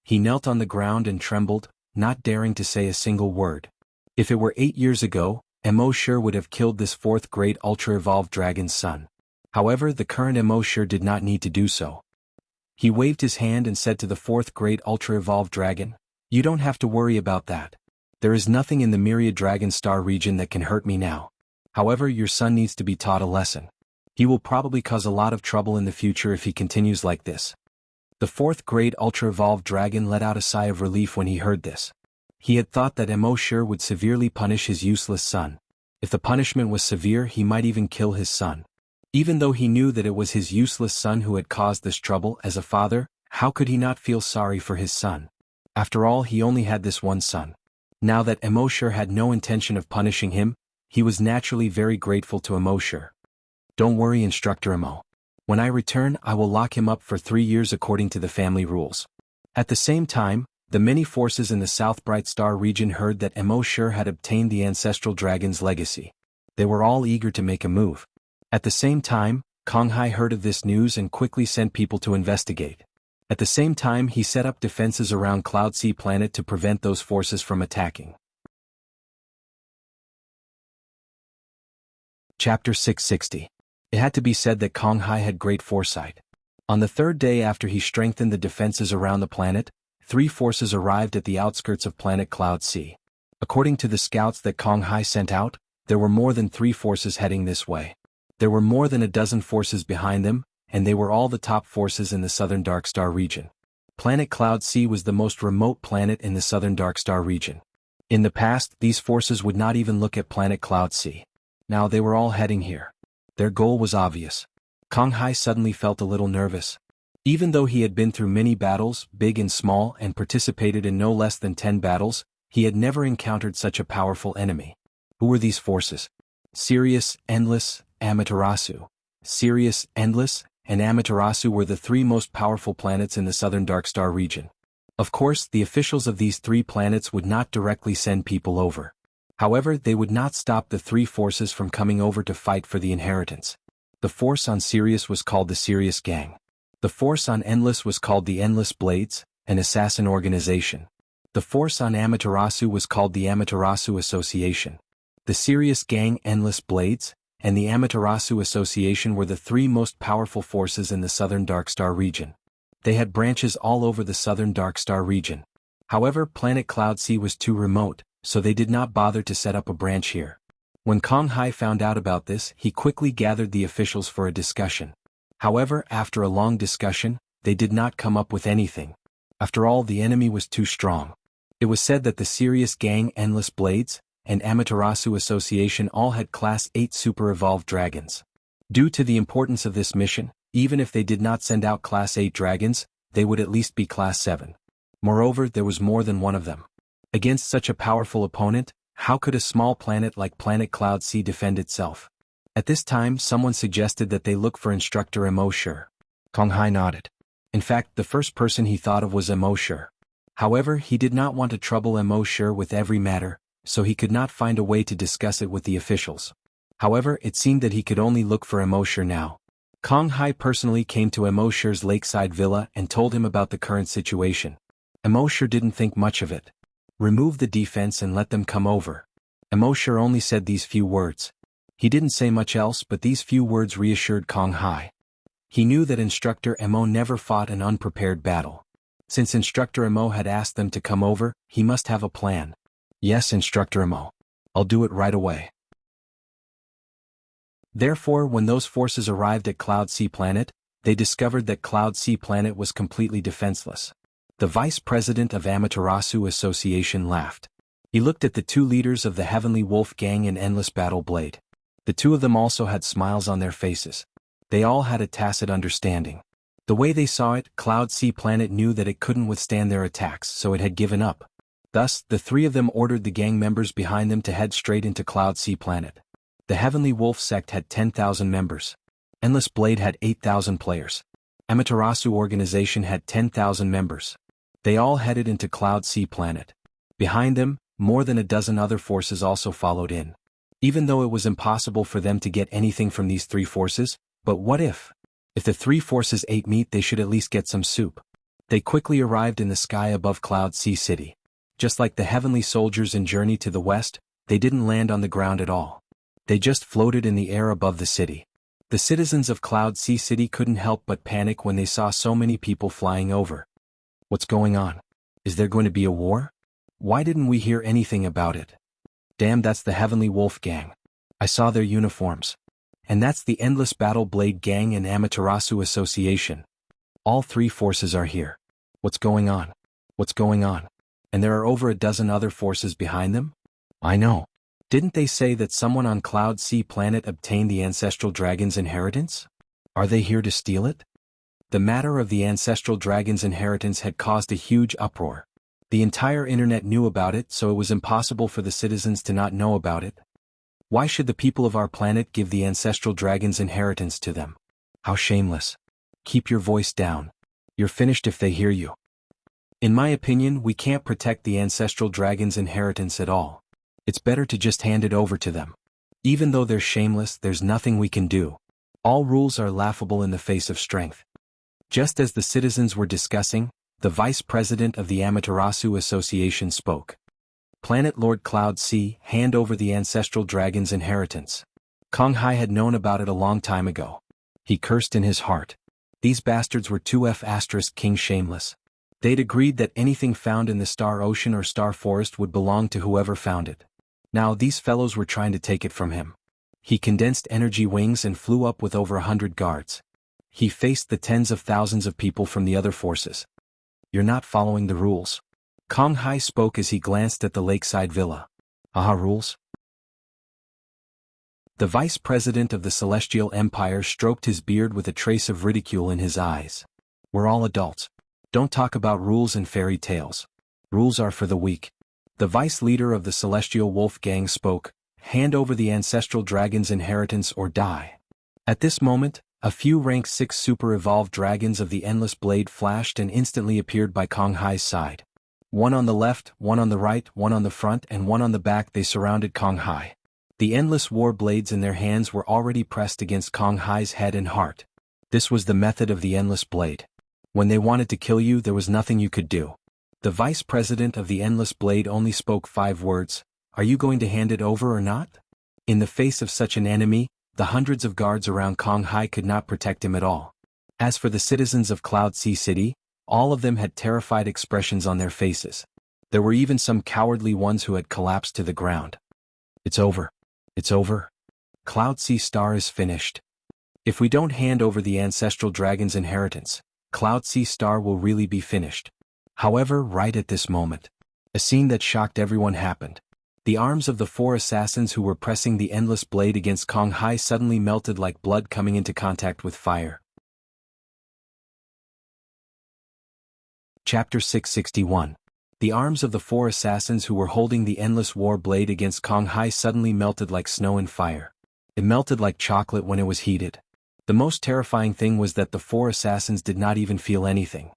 He knelt on the ground and trembled, not daring to say a single word. If it were 8 years ago, Emoshur would have killed this fourth great ultra-evolved dragon's son. However, the current Emoshur did not need to do so. He waved his hand and said to the fourth great ultra-evolved dragon, "You don't have to worry about that. There is nothing in the Myriad Dragon Star region that can hurt me now. However, your son needs to be taught a lesson. He will probably cause a lot of trouble in the future if he continues like this." The fourth great ultra-evolved dragon let out a sigh of relief when he heard this. He had thought that Emoshur would severely punish his useless son. If the punishment was severe, he might even kill his son. Even though he knew that it was his useless son who had caused this trouble, as a father, how could he not feel sorry for his son? After all, he only had this one son. Now that Emoshur had no intention of punishing him, he was naturally very grateful to Emoshur. Don't worry, Instructor Emo. When I return, I will lock him up for 3 years according to the family rules. At the same time, the many forces in the South Bright Star region heard that Emoshur had obtained the ancestral dragon's legacy. They were all eager to make a move. At the same time, Konghai heard of this news and quickly sent people to investigate. At the same time, he set up defenses around Cloud Sea Planet to prevent those forces from attacking. Chapter 660. It had to be said that Konghai had great foresight. On the third day after he strengthened the defenses around the planet, 3 forces arrived at the outskirts of planet Cloud Sea. According to the scouts that Konghai sent out, there were more than 3 forces heading this way. There were more than a dozen forces behind them, and they were all the top forces in the southern Dark Star region. Planet Cloud Sea was the most remote planet in the southern Dark Star region. In the past, these forces would not even look at planet Cloud Sea. Now they were all heading here. Their goal was obvious. Konghai suddenly felt a little nervous. Even though he had been through many battles, big and small, and participated in no less than 10 battles, he had never encountered such a powerful enemy. Who were these forces? Sirius, Endless, Amaterasu. Sirius, Endless, and Amaterasu were the 3 most powerful planets in the southern Dark Star region. Of course, the officials of these 3 planets would not directly send people over. However, they would not stop the 3 forces from coming over to fight for the inheritance. The force on Sirius was called the Sirius Gang. The force on Endless was called the Endless Blades, an assassin organization. The force on Amaterasu was called the Amaterasu Association. The Sirius Gang, Endless Blades, and the Amaterasu Association were the 3 most powerful forces in the southern Dark Star region. They had branches all over the southern Dark Star region. However, planet Cloud Sea was too remote, so they did not bother to set up a branch here. When Konghai found out about this, he quickly gathered the officials for a discussion. However, after a long discussion, they did not come up with anything. After all, the enemy was too strong. It was said that the Sirius Gang, Endless Blades, and Amaterasu Association all had Class 8 super-evolved dragons. Due to the importance of this mission, even if they did not send out Class 8 dragons, they would at least be Class 7. Moreover, there was more than one of them. Against such a powerful opponent, how could a small planet like Planet Cloud Sea defend itself? At this time, someone suggested that they look for Instructor Emoshur. Konghai nodded. In fact, the first person he thought of was Emoshur. However, he did not want to trouble Emoshur with every matter, so he could not find a way to discuss it with the officials. However, it seemed that he could only look for Emoshur now. Konghai personally came to Emoshur's lakeside villa and told him about the current situation. Emoshur didn't think much of it. Remove the defense and let them come over. Emoshur only said these few words. He didn't say much else, but these few words reassured Konghai. He knew that Instructor Emo never fought an unprepared battle. Since Instructor Emo had asked them to come over, he must have a plan. Yes, Instructor Emo. I'll do it right away. Therefore, when those forces arrived at Cloud Sea Planet, they discovered that Cloud Sea Planet was completely defenseless. The vice president of Amaterasu Association laughed. He looked at the two leaders of the Heavenly Wolf Gang and Endless Battle Blade. The two of them also had smiles on their faces. They all had a tacit understanding. The way they saw it, Cloud Sea Planet knew that it couldn't withstand their attacks, so it had given up. Thus, the three of them ordered the gang members behind them to head straight into Cloud Sea Planet. The Heavenly Wolf sect had 10,000 members. Endless Blade had 8,000 players. Amaterasu organization had 10,000 members. They all headed into Cloud Sea Planet. Behind them, more than a dozen other forces also followed in. Even though it was impossible for them to get anything from these three forces, but what if? If the three forces ate meat, they should at least get some soup. They quickly arrived in the sky above Cloud Sea City. Just like the heavenly soldiers in Journey to the West, they didn't land on the ground at all. They just floated in the air above the city. The citizens of Cloud Sea City couldn't help but panic when they saw so many people flying over. What's going on? Is there going to be a war? Why didn't we hear anything about it? Damn, that's the Heavenly Wolf Gang. I saw their uniforms. And that's the Endless Battle Blade Gang and Amaterasu Association. All three forces are here. What's going on? What's going on? And there are over a dozen other forces behind them? I know. Didn't they say that someone on Cloud Sea Planet obtained the Ancestral Dragon's inheritance? Are they here to steal it? The matter of the Ancestral Dragon's inheritance had caused a huge uproar. The entire internet knew about it, so it was impossible for the citizens to not know about it. Why should the people of our planet give the Ancestral Dragon's inheritance to them? How shameless. Keep your voice down. You're finished if they hear you. In my opinion, we can't protect the Ancestral Dragon's inheritance at all. It's better to just hand it over to them. Even though they're shameless, there's nothing we can do. All rules are laughable in the face of strength. Just as the citizens were discussing, the vice president of the Amaterasu Association spoke. Planet Lord Cloud Sea, hand over the Ancestral Dragon's inheritance. Kong Hai had known about it a long time ago. He cursed in his heart. These bastards were 2F** King shameless. They'd agreed that anything found in the Star Ocean or Star Forest would belong to whoever found it. Now these fellows were trying to take it from him. He condensed energy wings and flew up with over 100 guards. He faced the tens of thousands of people from the other forces. You're not following the rules. Kong Hai spoke as he glanced at the lakeside villa. Aha, rules? The vice president of the Celestial Empire stroked his beard with a trace of ridicule in his eyes. We're all adults. Don't talk about rules and fairy tales. Rules are for the weak. The vice leader of the Celestial Wolf Gang spoke. Hand over the Ancestral Dragon's inheritance or die. At this moment, a few rank 6 super evolved dragons of the Endless Blade flashed and instantly appeared by Kong Hai's side. One on the left, one on the right, one on the front and one on the back. They surrounded Kong Hai. The endless war blades in their hands were already pressed against Kong Hai's head and heart. This was the method of the Endless Blade. When they wanted to kill you, there was nothing you could do. The vice president of the Endless Blade only spoke 5 words. Are you going to hand it over or not? In the face of such an enemy, the hundreds of guards around Kong Hai could not protect him at all. As for the citizens of Cloud Sea City, all of them had terrified expressions on their faces. There were even some cowardly ones who had collapsed to the ground. It's over. It's over. Cloud Sea Star is finished. If we don't hand over the Ancestral Dragon's inheritance, Cloud Sea Star will really be finished. However, right at this moment, a scene that shocked everyone happened. The arms of the 4 assassins who were pressing the Endless Blade against Kong Hai suddenly melted like blood coming into contact with fire. Chapter 661. The arms of the 4 assassins who were holding the Endless War Blade against Kong Hai suddenly melted like snow in fire. It melted like chocolate when it was heated. The most terrifying thing was that the 4 assassins did not even feel anything.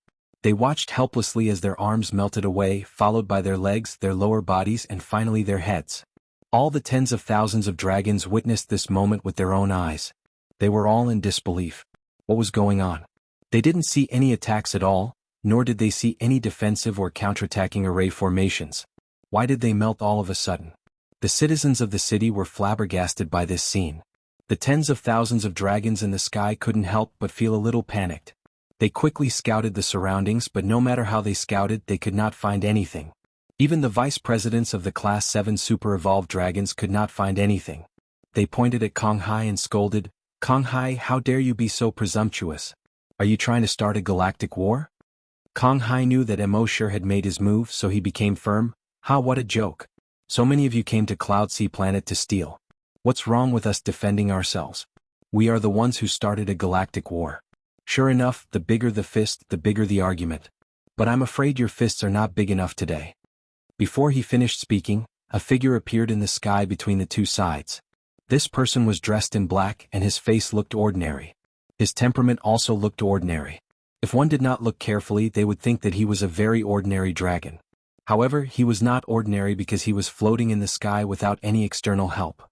They watched helplessly as their arms melted away, followed by their legs, their lower bodies, and finally their heads. All the tens of thousands of dragons witnessed this moment with their own eyes. They were all in disbelief. What was going on? They didn't see any attacks at all, nor did they see any defensive or counterattacking array formations. Why did they melt all of a sudden? The citizens of the city were flabbergasted by this scene. The tens of thousands of dragons in the sky couldn't help but feel a little panicked. They quickly scouted the surroundings, but no matter how they scouted, they could not find anything. Even the vice presidents of the Class 7 super evolved dragons could not find anything. They pointed at Kong Hai and scolded, Kong Hai, how dare you be so presumptuous? Are you trying to start a galactic war? Kong Hai knew that Immortality had made his move, so he became firm. Ha, what a joke. So many of you came to Cloud Sea Planet to steal. What's wrong with us defending ourselves? We are the ones who started a galactic war. Sure enough, the bigger the fist, the bigger the argument. But I'm afraid your fists are not big enough today. Before he finished speaking, a figure appeared in the sky between the two sides. This person was dressed in black and his face looked ordinary. His temperament also looked ordinary. If one did not look carefully, they would think that he was a very ordinary dragon. However, he was not ordinary because he was floating in the sky without any external help.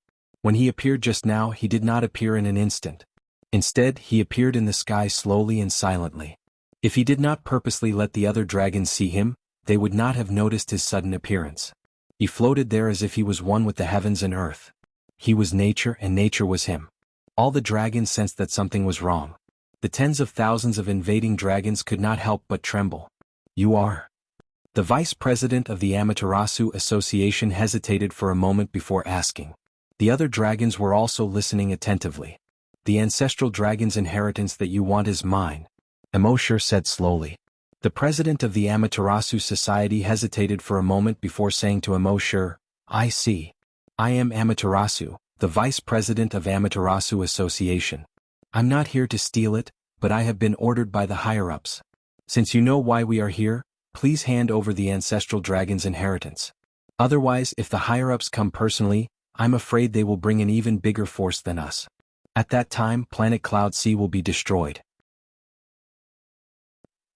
When he appeared just now, he did not appear in an instant. Instead, he appeared in the sky slowly and silently. If he did not purposely let the other dragons see him, they would not have noticed his sudden appearance. He floated there as if he was one with the heavens and earth. He was nature and nature was him. All the dragons sensed that something was wrong. The tens of thousands of invading dragons could not help but tremble. You are? The vice president of the Amaterasu Association hesitated for a moment before asking. The other dragons were also listening attentively. The ancestral dragon's inheritance that you want is mine, Immortality said slowly. The president of the Amaterasu Society hesitated for a moment before saying to Immortality, I see. I am Amaterasu, the vice president of Amaterasu Association. I'm not here to steal it, but I have been ordered by the higher-ups. Since you know why we are here, please hand over the ancestral dragon's inheritance. Otherwise, if the higher-ups come personally, I'm afraid they will bring an even bigger force than us. At that time, planet Cloud Sea will be destroyed.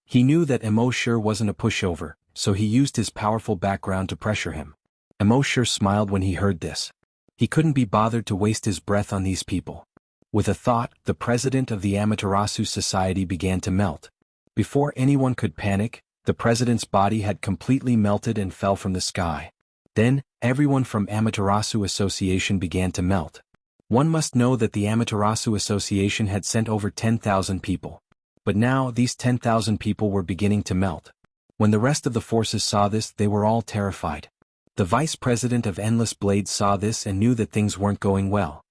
He knew that Immortality wasn't a pushover, so he used his powerful background to pressure him. Immortality smiled when he heard this. He couldn't be bothered to waste his breath on these people. With a thought, the president of the Amaterasu Society began to melt. Before anyone could panic, the president's body had completely melted and fell from the sky. Then, everyone from Amaterasu Association began to melt. One must know that the Amaterasu Association had sent over 10,000 people. But now these 10,000 people were beginning to melt. When the rest of the forces saw this, they were all terrified. The vice president of Endless Blades saw this and knew that things weren't going well.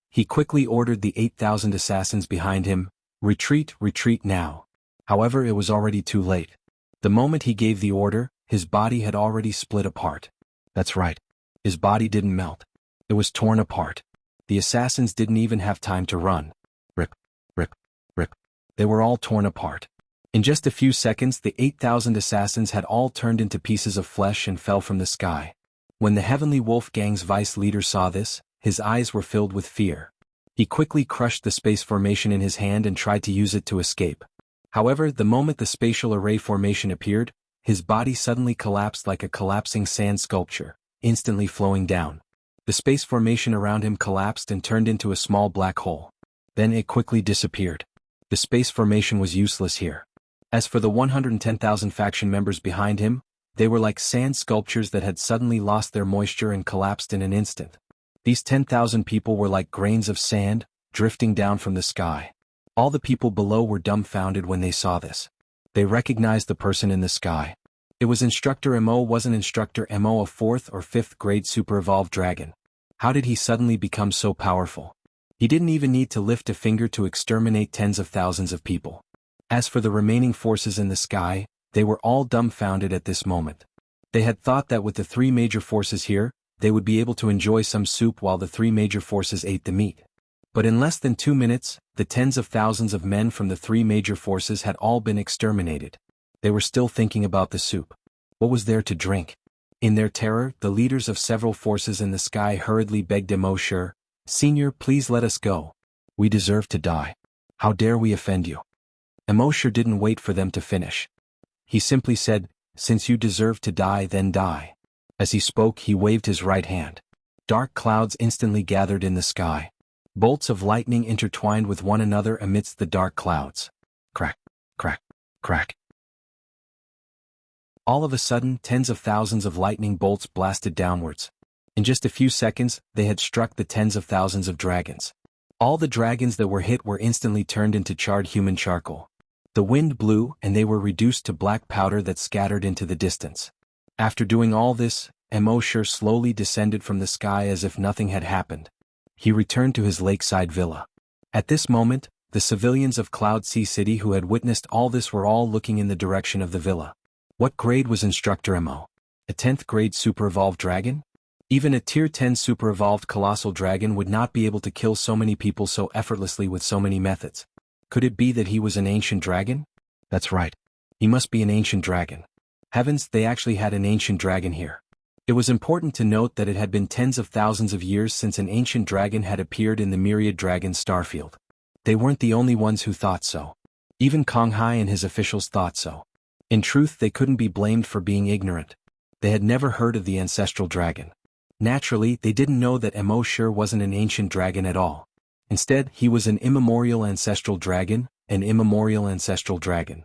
He quickly ordered the 8,000 assassins behind him, retreat, retreat now. However, it was already too late. The moment he gave the order, his body had already split apart. That's right. His body didn't melt. It was torn apart. The assassins didn't even have time to run. Rip, rip, rip. They were all torn apart. In just a few seconds, the 8,000 assassins had all turned into pieces of flesh and fell from the sky. When the Heavenly Wolf Gang's vice leader saw this, his eyes were filled with fear. He quickly crushed the space formation in his hand and tried to use it to escape. However, the moment the spatial array formation appeared, his body suddenly collapsed like a collapsing sand sculpture, instantly flowing down. The space formation around him collapsed and turned into a small black hole. Then it quickly disappeared. The space formation was useless here. As for the 110,000 faction members behind him, they were like sand sculptures that had suddenly lost their moisture and collapsed in an instant. These 10,000 people were like grains of sand, drifting down from the sky. All the people below were dumbfounded when they saw this. They recognized the person in the sky. It was Instructor Mo. Wasn't Instructor Mo a 4th or 5th grade super evolved dragon? How did he suddenly become so powerful? He didn't even need to lift a finger to exterminate tens of thousands of people. As for the remaining forces in the sky, they were all dumbfounded at this moment. They had thought that with the 3 major forces here, they would be able to enjoy some soup while the 3 major forces ate the meat. But in less than 2 minutes, the tens of thousands of men from the 3 major forces had all been exterminated. They were still thinking about the soup. What was there to drink? In their terror, the leaders of several forces in the sky hurriedly begged Immortality, Senior, please let us go. We deserve to die. How dare we offend you? Immortality didn't wait for them to finish. He simply said, Since you deserve to die, then die. As he spoke, he waved his right hand. Dark clouds instantly gathered in the sky. Bolts of lightning intertwined with one another amidst the dark clouds. Crack, crack, crack. All of a sudden, tens of thousands of lightning bolts blasted downwards. In just a few seconds, they had struck the tens of thousands of dragons. All the dragons that were hit were instantly turned into charred human charcoal. The wind blew and they were reduced to black powder that scattered into the distance. After doing all this, Immortality slowly descended from the sky as if nothing had happened. He returned to his lakeside villa. At this moment, the civilians of Cloud Sea City who had witnessed all this were all looking in the direction of the villa. What grade was Instructor Mo? A 10th grade super evolved dragon? Even a Tier 10 super-evolved colossal dragon would not be able to kill so many people so effortlessly with so many methods. Could it be that he was an ancient dragon? That's right. He must be an ancient dragon. Heavens, they actually had an ancient dragon here. It was important to note that it had been tens of thousands of years since an ancient dragon had appeared in the myriad dragon starfield. They weren't the only ones who thought so. Even Kong Hai and his officials thought so. In truth, they couldn't be blamed for being ignorant. They had never heard of the ancestral dragon. Naturally, they didn't know that Immortality wasn't an ancient dragon at all. Instead, he was an immemorial ancestral dragon, an immemorial ancestral dragon.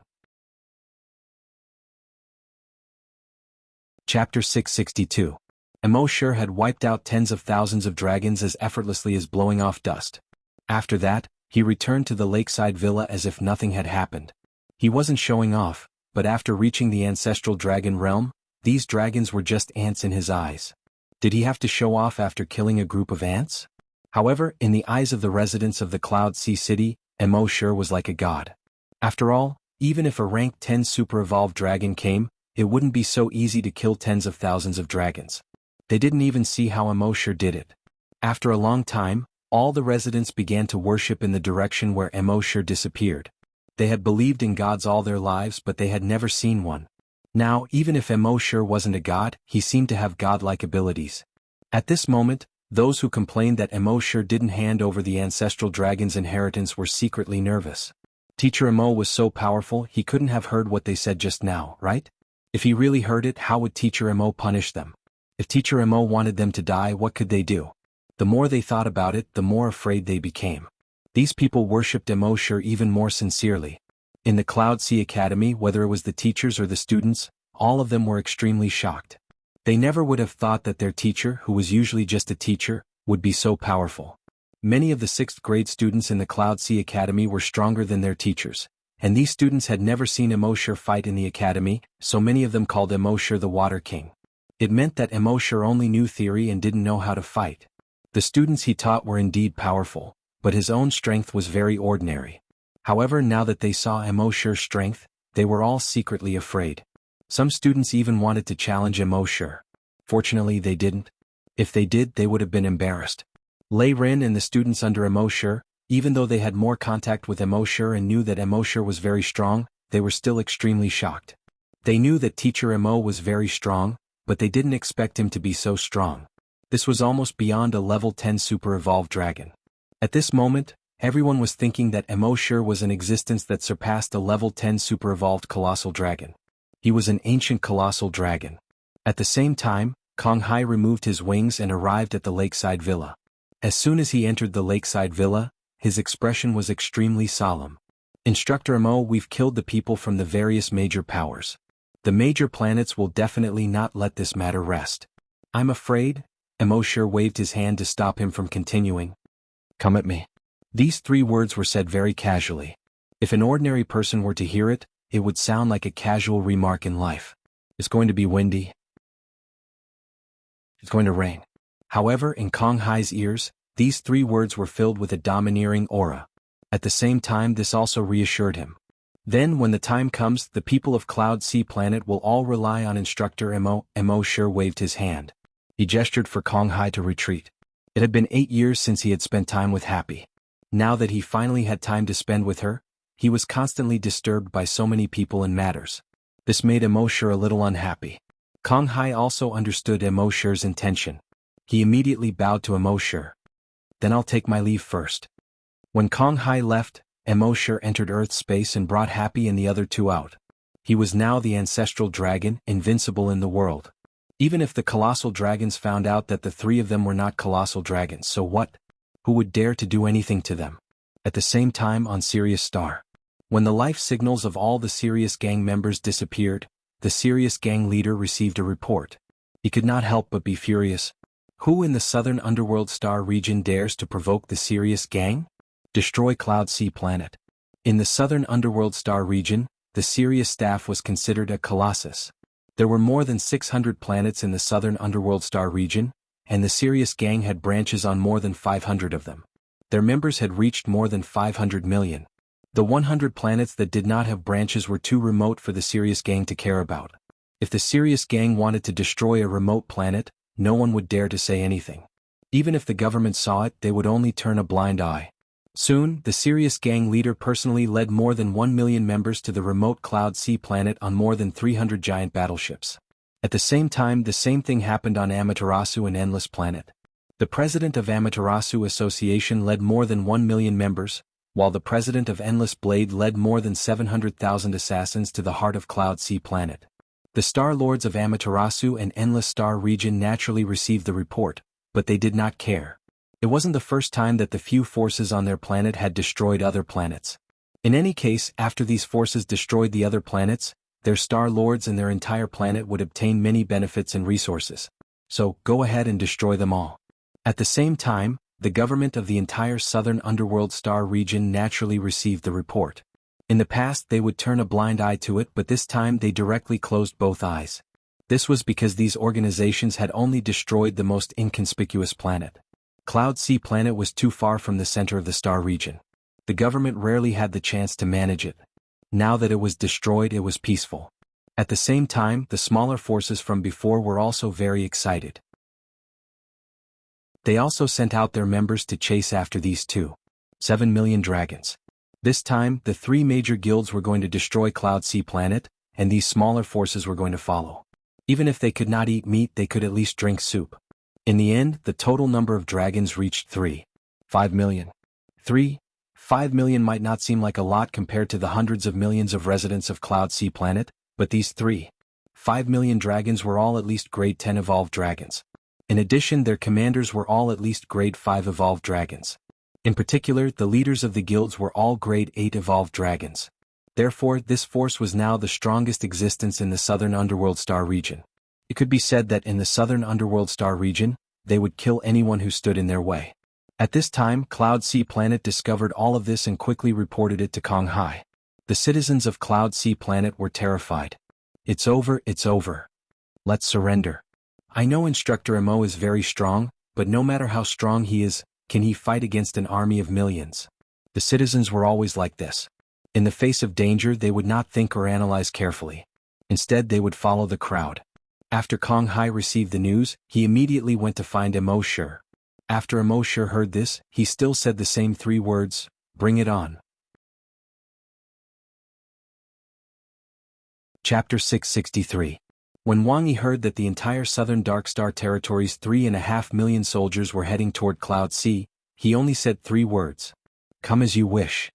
Chapter 662. Immortality had wiped out tens of thousands of dragons as effortlessly as blowing off dust. After that, he returned to the lakeside villa as if nothing had happened. He wasn't showing off, but after reaching the ancestral dragon realm, these dragons were just ants in his eyes. Did he have to show off after killing a group of ants? However, in the eyes of the residents of the Cloud Sea City, Immortality was like a god. After all, even if a rank 10 super-evolved dragon came, it wouldn't be so easy to kill tens of thousands of dragons. They didn't even see how Immortality did it. After a long time, all the residents began to worship in the direction where Immortality disappeared. They had believed in gods all their lives, but they had never seen one. Now, even if Immortality wasn't a god, he seemed to have godlike abilities. At this moment, those who complained that Immortality didn't hand over the ancestral dragon's inheritance were secretly nervous. Teacher Immo was so powerful he couldn't have heard what they said just now, right? If he really heard it, how would Teacher Immo punish them? If Teacher Immo wanted them to die, what could they do? The more they thought about it, the more afraid they became. These people worshipped Immortality even more sincerely. In the Cloud Sea Academy, whether it was the teachers or the students, all of them were extremely shocked. They never would have thought that their teacher, who was usually just a teacher, would be so powerful. Many of the 6th grade students in the Cloud Sea Academy were stronger than their teachers, and these students had never seen Immortality fight in the academy, so many of them called Immortality the Water King. It meant that Immortality only knew theory and didn't know how to fight. The students he taught were indeed powerful, but his own strength was very ordinary. However, now that they saw Immortality's strength, they were all secretly afraid. Some students even wanted to challenge Immortality. Fortunately, they didn't. If they did, they would have been embarrassed. Lei Rin and the students under Immortality, even though they had more contact with Immortality and knew that Immortality was very strong, they were still extremely shocked. They knew that Teacher Immo was very strong, but they didn't expect him to be so strong. This was almost beyond a level 10 super-evolved dragon. At this moment, everyone was thinking that Immortality was an existence that surpassed a level 10 super-evolved colossal dragon. He was an ancient colossal dragon. At the same time, Kong Hai removed his wings and arrived at the lakeside villa. As soon as he entered the lakeside villa, his expression was extremely solemn. Instructor Immo, we've killed the people from the various major powers. The major planets will definitely not let this matter rest. I'm afraid. Immortality waved his hand to stop him from continuing. Come at me. These 3 words were said very casually. If an ordinary person were to hear it, it would sound like a casual remark in life. It's going to be windy. It's going to rain. However, in Kong Hai's ears, these 3 words were filled with a domineering aura. At the same time, this also reassured him. Then, when the time comes, the people of Cloud Sea Planet will all rely on Instructor Immo. Immortality waved his hand. He gestured for Kong Hai to retreat. It had been 8 years since he had spent time with Happy. Now that he finally had time to spend with her, he was constantly disturbed by so many people and matters. This made Immortality a little unhappy. Kong Hai also understood Immortality's intention. He immediately bowed to Immortality. Then I'll take my leave first. When Kong Hai left, Immortality entered Earth space and brought Happy and the other 2 out. He was now the ancestral dragon, invincible in the world. Even if the colossal dragons found out that the 3 of them were not colossal dragons, so what? Who would dare to do anything to them? At the same time, on Sirius Star, when the life signals of all the Sirius gang members disappeared, the Sirius gang leader received a report. He could not help but be furious. Who in the southern underworld star region dares to provoke the Sirius gang? Destroy Cloud Sea Planet. In the southern underworld star region, the Sirius staff was considered a colossus. There were more than 600 planets in the southern underworld star region, and the Sirius gang had branches on more than 500 of them. Their members had reached more than 500 million. The 100 planets that did not have branches were too remote for the Sirius gang to care about. If the Sirius gang wanted to destroy a remote planet, no one would dare to say anything. Even if the government saw it, they would only turn a blind eye. Soon, the serious gang leader personally led more than 1 million members to the remote Cloud Sea planet on more than 300 giant battleships. At the same time, the same thing happened on Amaterasu and Endless Planet. The president of Amaterasu Association led more than 1 million members, while the president of Endless Blade led more than 700,000 assassins to the heart of Cloud Sea planet. The Star Lords of Amaterasu and Endless Star region naturally received the report, but they did not care. It wasn't the first time that the few forces on their planet had destroyed other planets. In any case, after these forces destroyed the other planets, their Star Lords and their entire planet would obtain many benefits and resources. So, go ahead and destroy them all. At the same time, the government of the entire southern underworld star region naturally received the report. In the past they would turn a blind eye to it, but this time they directly closed both eyes. This was because these organizations had only destroyed the most inconspicuous planet. Cloud Sea planet was too far from the center of the star region. The government rarely had the chance to manage it. Now that it was destroyed, it was peaceful. At the same time, the smaller forces from before were also very excited. They also sent out their members to chase after these 7 million dragons. This time, the 3 major guilds were going to destroy Cloud Sea planet, and these smaller forces were going to follow. Even if they could not eat meat, they could at least drink soup. In the end, the total number of dragons reached 5 million. 5 million might not seem like a lot compared to the hundreds of millions of residents of Cloud Sea planet, but these 5 million dragons were all at least grade 10 evolved dragons. In addition, their commanders were all at least grade 5 evolved dragons. In particular, the leaders of the guilds were all grade 8 evolved dragons. Therefore, this force was now the strongest existence in the southern underworld star region. It could be said that in the southern underworld star region, they would kill anyone who stood in their way. At this time, Cloud Sea planet discovered all of this and quickly reported it to Konghai. The citizens of Cloud Sea planet were terrified. It's over, it's over. Let's surrender. I know Instructor Mo is very strong, but no matter how strong he is, can he fight against an army of millions? The citizens were always like this. In the face of danger, they would not think or analyze carefully. Instead, they would follow the crowd. After Konghai received the news, he immediately went to find Mo Shi. After Mo Shi heard this, he still said the same 3 words, "Bring it on." Chapter 663. When Wang Yi heard that the entire southern Dark Star territory's 3.5 million soldiers were heading toward Cloud Sea, he only said 3 words. "Come as you wish."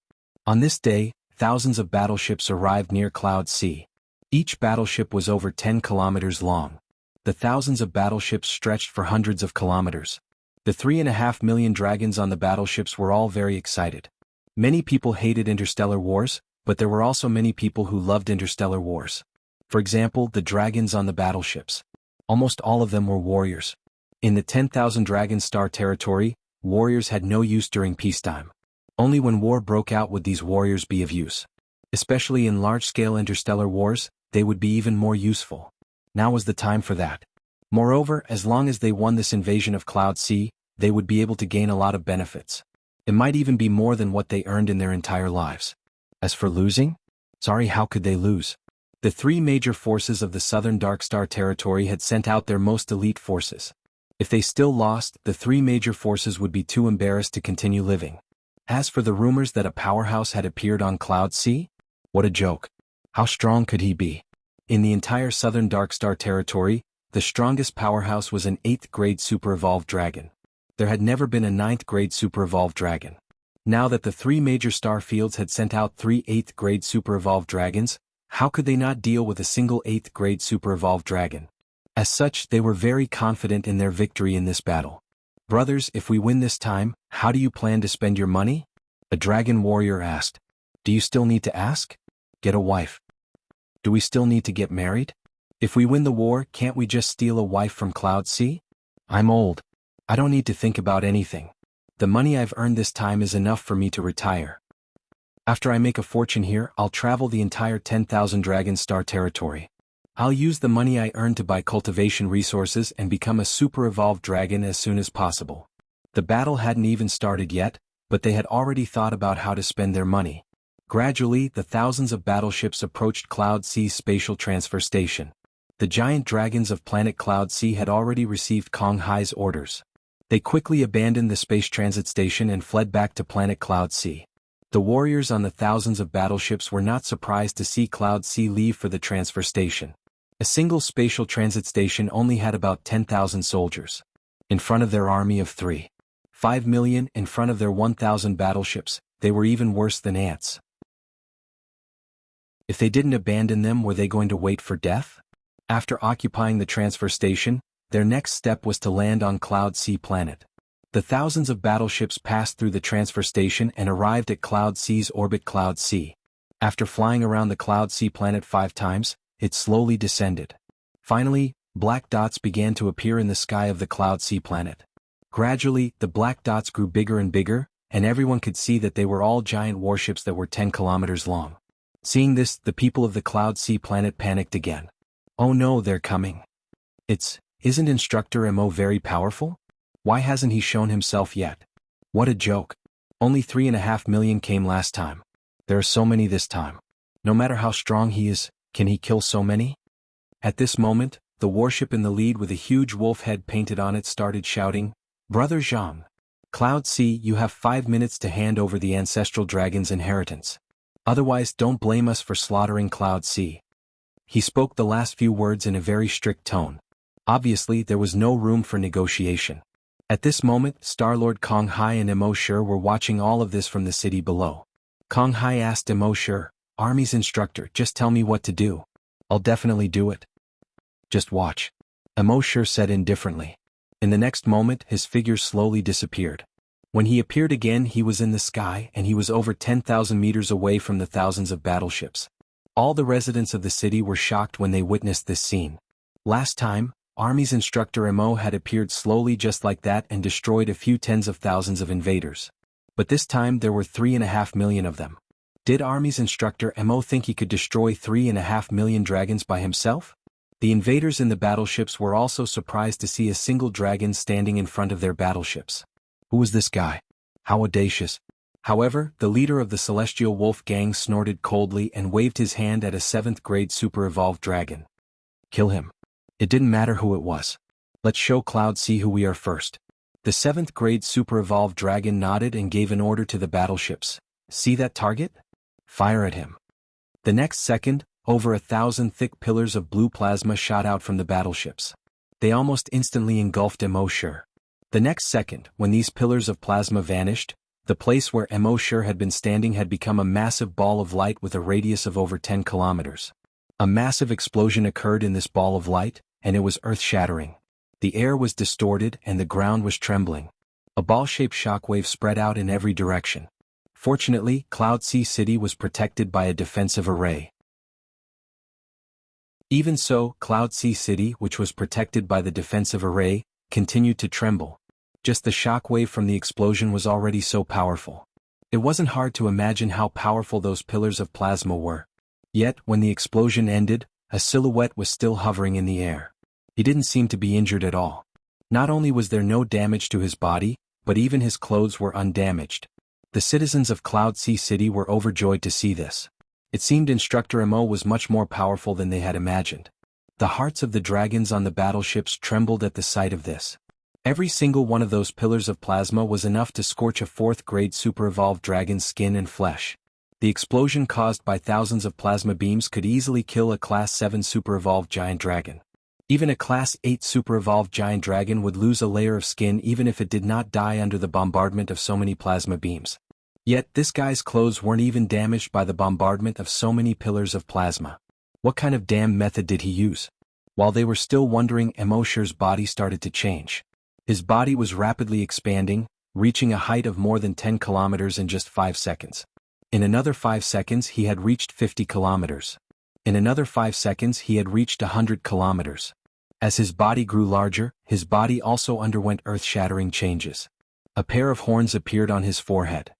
On this day, thousands of battleships arrived near Cloud Sea. Each battleship was over 10 kilometers long. The thousands of battleships stretched for hundreds of kilometers. The 3.5 million dragons on the battleships were all very excited. Many people hated interstellar wars, but there were also many people who loved interstellar wars. For example, the dragons on the battleships. Almost all of them were warriors. In the 10,000 dragon star territory, warriors had no use during peacetime. Only when war broke out would these warriors be of use. Especially in large-scale interstellar wars, they would be even more useful. Now was the time for that. Moreover, as long as they won this invasion of Cloud Sea, they would be able to gain a lot of benefits. It might even be more than what they earned in their entire lives. As for losing? Sorry, how could they lose? The 3 major forces of the southern Dark Star territory had sent out their most elite forces. If they still lost, the 3 major forces would be too embarrassed to continue living. As for the rumors that a powerhouse had appeared on Cloud Sea? What a joke. How strong could he be? In the entire southern Dark Star territory, the strongest powerhouse was an 8th grade super evolved dragon. There had never been a 9th grade super evolved dragon. Now that the 3 major star fields had sent out 3 8th grade super evolved dragons, how could they not deal with a single 8th grade super evolved dragon? As such, they were very confident in their victory in this battle. "Brothers, if we win this time, how do you plan to spend your money?" A dragon warrior asked. "Do you still need to ask? Get a wife. Do we still need to get married? If we win the war, can't we just steal a wife from Cloud Sea? I'm old. I don't need to think about anything. The money I've earned this time is enough for me to retire. After I make a fortune here, I'll travel the entire 10,000 Dragon Star territory. I'll use the money I earned to buy cultivation resources and become a super evolved dragon as soon as possible." The battle hadn't even started yet, but they had already thought about how to spend their money. Gradually, the thousands of battleships approached Cloud Sea's spatial transfer station. The giant dragons of planet Cloud Sea had already received Kong Hai's orders. They quickly abandoned the space transit station and fled back to planet Cloud Sea. The warriors on the thousands of battleships were not surprised to see Cloud Sea leave for the transfer station. A single spatial transit station only had about 10,000 soldiers. In front of their army of 3.5 million, in front of their 1,000 battleships, they were even worse than ants. If they didn't abandon them, were they going to wait for death? After occupying the transfer station, their next step was to land on Cloud Sea planet. The thousands of battleships passed through the transfer station and arrived at Cloud Sea's orbit. Cloud Sea. After flying around the Cloud Sea planet 5 times, it slowly descended. Finally, black dots began to appear in the sky of the Cloud Sea planet. Gradually, the black dots grew bigger and bigger, and everyone could see that they were all giant warships that were 10 kilometers long. Seeing this, the people of the Cloud Sea planet panicked again. Oh no, they're coming. Isn't Instructor Mo very powerful? Why hasn't he shown himself yet? What a joke. Only 3.5 million came last time. There are so many this time. No matter how strong he is, can he kill so many? At this moment, the warship in the lead with a huge wolf head painted on it started shouting, "Brother Zhang! Cloud Sea, you have 5 minutes to hand over the ancestral dragon's inheritance. Otherwise, don't blame us for slaughtering Cloud Sea." He spoke the last few words in a very strict tone. Obviously, there was no room for negotiation. At this moment, Star-Lord Kong Hai and Mo Shi were watching all of this from the city below. Kong Hai asked Mo Shi, "Army's instructor, just tell me what to do. I'll definitely do it. Just watch." Mo Shi said indifferently. In the next moment, his figure slowly disappeared. When he appeared again, he was in the sky and he was over 10,000 meters away from the thousands of battleships. All the residents of the city were shocked when they witnessed this scene. Last time, Army's instructor Mo had appeared slowly just like that and destroyed a few tens of thousands of invaders. But this time there were 3.5 million of them. Did Army's instructor Mo think he could destroy 3.5 million dragons by himself? The invaders in the battleships were also surprised to see a single dragon standing in front of their battleships. Who was this guy? How audacious. However, the leader of the Celestial Wolf Gang snorted coldly and waved his hand at a 7th grade super evolved dragon. Kill him. It didn't matter who it was. Let's show Cloud Sea who we are first. The 7th grade super evolved dragon nodded and gave an order to the battleships. See that target? Fire at him. The next second, over 1,000 thick pillars of blue plasma shot out from the battleships. They almost instantly engulfed Mo Shi. The next second, when these pillars of plasma vanished, the place where Mo Shi had been standing had become a massive ball of light with a radius of over 10 kilometers. A massive explosion occurred in this ball of light, and it was earth-shattering. The air was distorted and the ground was trembling. A ball-shaped shockwave spread out in every direction. Fortunately, Cloud Sea City was protected by a defensive array. Even so, Cloud Sea City, which was protected by the defensive array, continued to tremble. Just the shockwave from the explosion was already so powerful. It wasn't hard to imagine how powerful those pillars of plasma were. Yet, when the explosion ended, a silhouette was still hovering in the air. He didn't seem to be injured at all. Not only was there no damage to his body, but even his clothes were undamaged. The citizens of Cloud Sea City were overjoyed to see this. It seemed Instructor Mo was much more powerful than they had imagined. The hearts of the dragons on the battleships trembled at the sight of this. Every single one of those pillars of plasma was enough to scorch a 4th grade super evolved dragon's skin and flesh. The explosion caused by thousands of plasma beams could easily kill a Class 7 super evolved giant dragon. Even a Class 8 super evolved giant dragon would lose a layer of skin even if it did not die under the bombardment of so many plasma beams. Yet this guy's clothes weren't even damaged by the bombardment of so many pillars of plasma. What kind of damn method did he use? While they were still wondering, Mo Shi's body started to change. His body was rapidly expanding, reaching a height of more than 10 kilometers in just 5 seconds. In another 5 seconds he had reached 50 kilometers. In another 5 seconds he had reached 100 kilometers. As his body grew larger, his body also underwent earth-shattering changes. A pair of horns appeared on his forehead.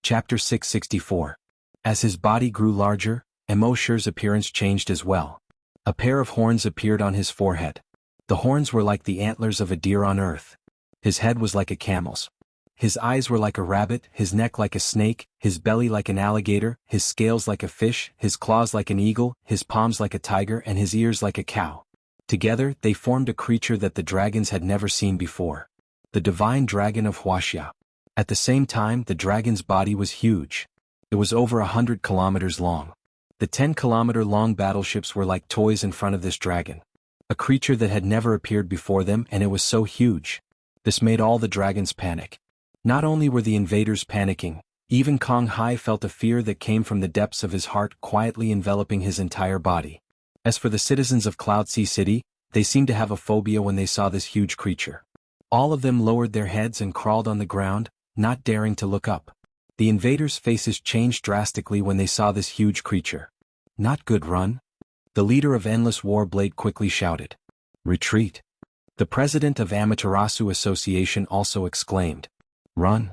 Chapter 664. As his body grew larger, Mo Shi's appearance changed as well. A pair of horns appeared on his forehead. The horns were like the antlers of a deer on earth. His head was like a camel's. His eyes were like a rabbit, his neck like a snake, his belly like an alligator, his scales like a fish, his claws like an eagle, his palms like a tiger, and his ears like a cow. Together, they formed a creature that the dragons had never seen before. The divine dragon of Wuxia. At the same time, the dragon's body was huge. It was over 100 kilometers long. The 10-kilometer-long battleships were like toys in front of this dragon. A creature that had never appeared before them, and it was so huge. This made all the dragons panic. Not only were the invaders panicking, even Kong Hai felt a fear that came from the depths of his heart quietly enveloping his entire body. As for the citizens of Cloud Sea City, they seemed to have a phobia when they saw this huge creature. All of them lowered their heads and crawled on the ground, not daring to look up. The invaders' faces changed drastically when they saw this huge creature. Not good, run. The leader of Endless War Blade quickly shouted. Retreat. The president of Amaterasu Association also exclaimed. Run.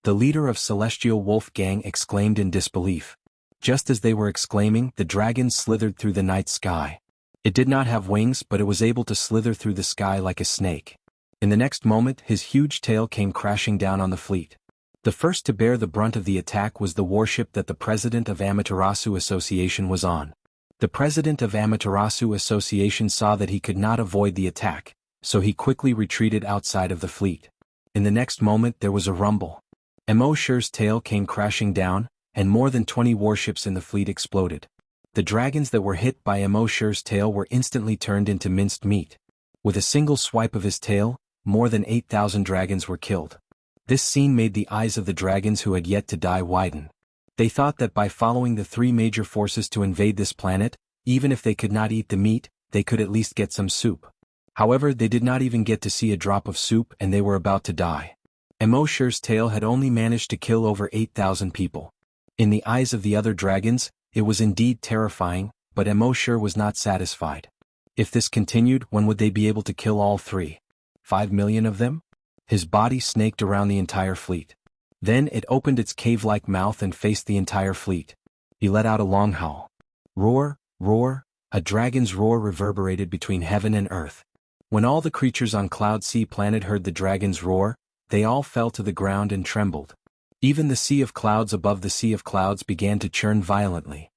The leader of Celestial Wolf Gang exclaimed in disbelief. Just as they were exclaiming, the dragon slithered through the night sky. It did not have wings, but it was able to slither through the sky like a snake. In the next moment, his huge tail came crashing down on the fleet. The first to bear the brunt of the attack was the warship that the president of Amaterasu Association was on. The president of Amaterasu Association saw that he could not avoid the attack, so he quickly retreated outside of the fleet. In the next moment there was a rumble. Emoshir's tail came crashing down, and more than 20 warships in the fleet exploded. The dragons that were hit by Emoshir's tail were instantly turned into minced meat. With a single swipe of his tail, more than 8,000 dragons were killed. This scene made the eyes of the dragons who had yet to die widen. They thought that by following the three major forces to invade this planet, even if they could not eat the meat, they could at least get some soup. However, they did not even get to see a drop of soup and they were about to die. Emoshir's tail had only managed to kill over 8,000 people. In the eyes of the other dragons, it was indeed terrifying, but Emoshir was not satisfied. If this continued, when would they be able to kill all 5 million of them? His body snaked around the entire fleet. Then it opened its cave-like mouth and faced the entire fleet. He let out a long howl. Roar, roar, a dragon's roar reverberated between heaven and earth. When all the creatures on Cloud Sea Planet heard the dragon's roar, they all fell to the ground and trembled. Even the sea of clouds above the sea of clouds began to churn violently.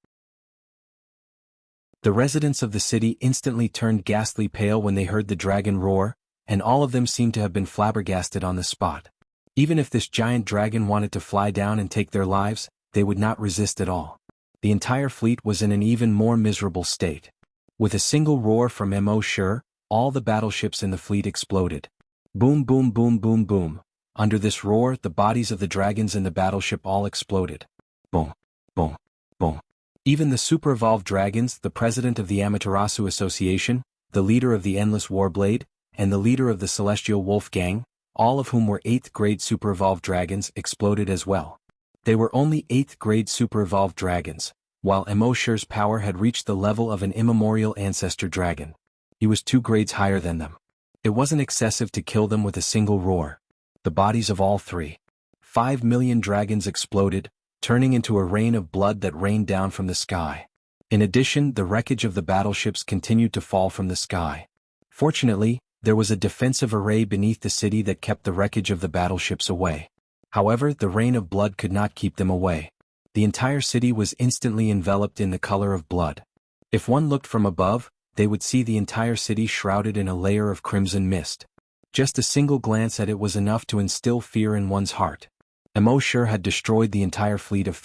The residents of the city instantly turned ghastly pale when they heard the dragon roar, and all of them seemed to have been flabbergasted on the spot. Even if this giant dragon wanted to fly down and take their lives, they would not resist at all. The entire fleet was in an even more miserable state. With a single roar from Emoshir, all the battleships in the fleet exploded. Boom, boom, boom, boom, boom. Under this roar, the bodies of the dragons in the battleship all exploded. Boom, boom, boom. Even the super-evolved dragons, the president of the Amaterasu Association, the leader of the Endless Warblade, and the leader of the Celestial Wolf Gang, all of whom were 8th-grade super-evolved dragons, exploded as well. They were only 8th-grade super-evolved dragons, while Emoshir's power had reached the level of an immemorial ancestor dragon. He was 2 grades higher than them. It wasn't excessive to kill them with a single roar. The bodies of all 5 million dragons exploded, turning into a rain of blood that rained down from the sky. In addition, the wreckage of the battleships continued to fall from the sky. Fortunately, there was a defensive array beneath the city that kept the wreckage of the battleships away. However, the rain of blood could not keep them away. The entire city was instantly enveloped in the color of blood. If one looked from above, they would see the entire city shrouded in a layer of crimson mist. Just a single glance at it was enough to instill fear in one's heart. Emoshir had destroyed the entire fleet of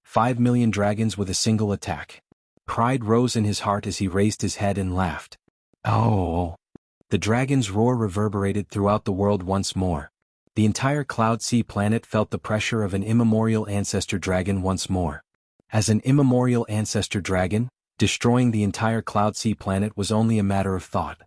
5 million dragons with a single attack. Pride rose in his heart as he raised his head and laughed. Oh! The dragon's roar reverberated throughout the world once more. The entire Cloud Sea Planet felt the pressure of an immemorial ancestor dragon once more. As an immemorial ancestor dragon, destroying the entire Cloud Sea Planet was only a matter of thought.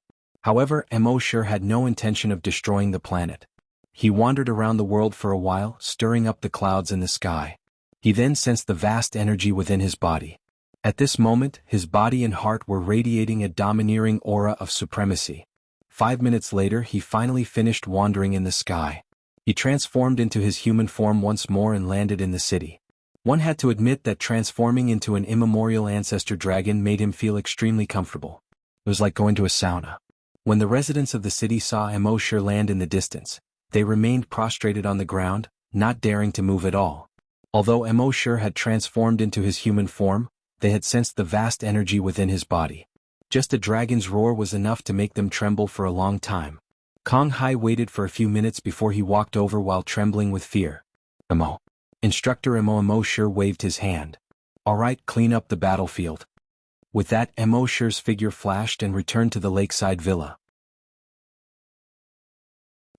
However, Emoshir had no intention of destroying the planet. He wandered around the world for a while, stirring up the clouds in the sky. He then sensed the vast energy within his body. At this moment, his body and heart were radiating a domineering aura of supremacy. 5 minutes later, he finally finished wandering in the sky. He transformed into his human form once more and landed in the city. One had to admit that transforming into an immemorial ancestor dragon made him feel extremely comfortable. It was like going to a sauna. When the residents of the city saw Emoshir land in the distance, They remained prostrated on the ground, not daring to move at all. Although Immortality had transformed into his human form, they had sensed the vast energy within his body. Just a dragon's roar was enough to make them tremble for a long time. Kong Hai waited for a few minutes before he walked over while trembling with fear. Emo. Instructor Immortality waved his hand. All right, clean up the battlefield. With that, Immortality's figure flashed and returned to the lakeside villa.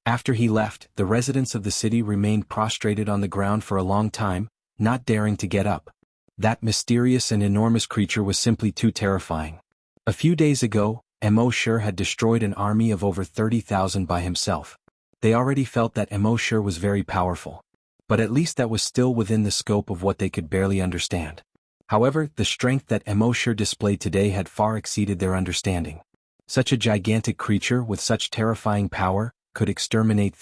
After he left, the residents of the city remained prostrated on the ground for a long time, not daring to get up. That mysterious and enormous creature was simply too terrifying. A few days ago, Immortality had destroyed an army of over 30,000 by himself. They already felt that Immortality was very powerful. But at least that was still within the scope of what they could barely understand. However, the strength that Immortality displayed today had far exceeded their understanding. Such a gigantic creature with such terrifying power could exterminate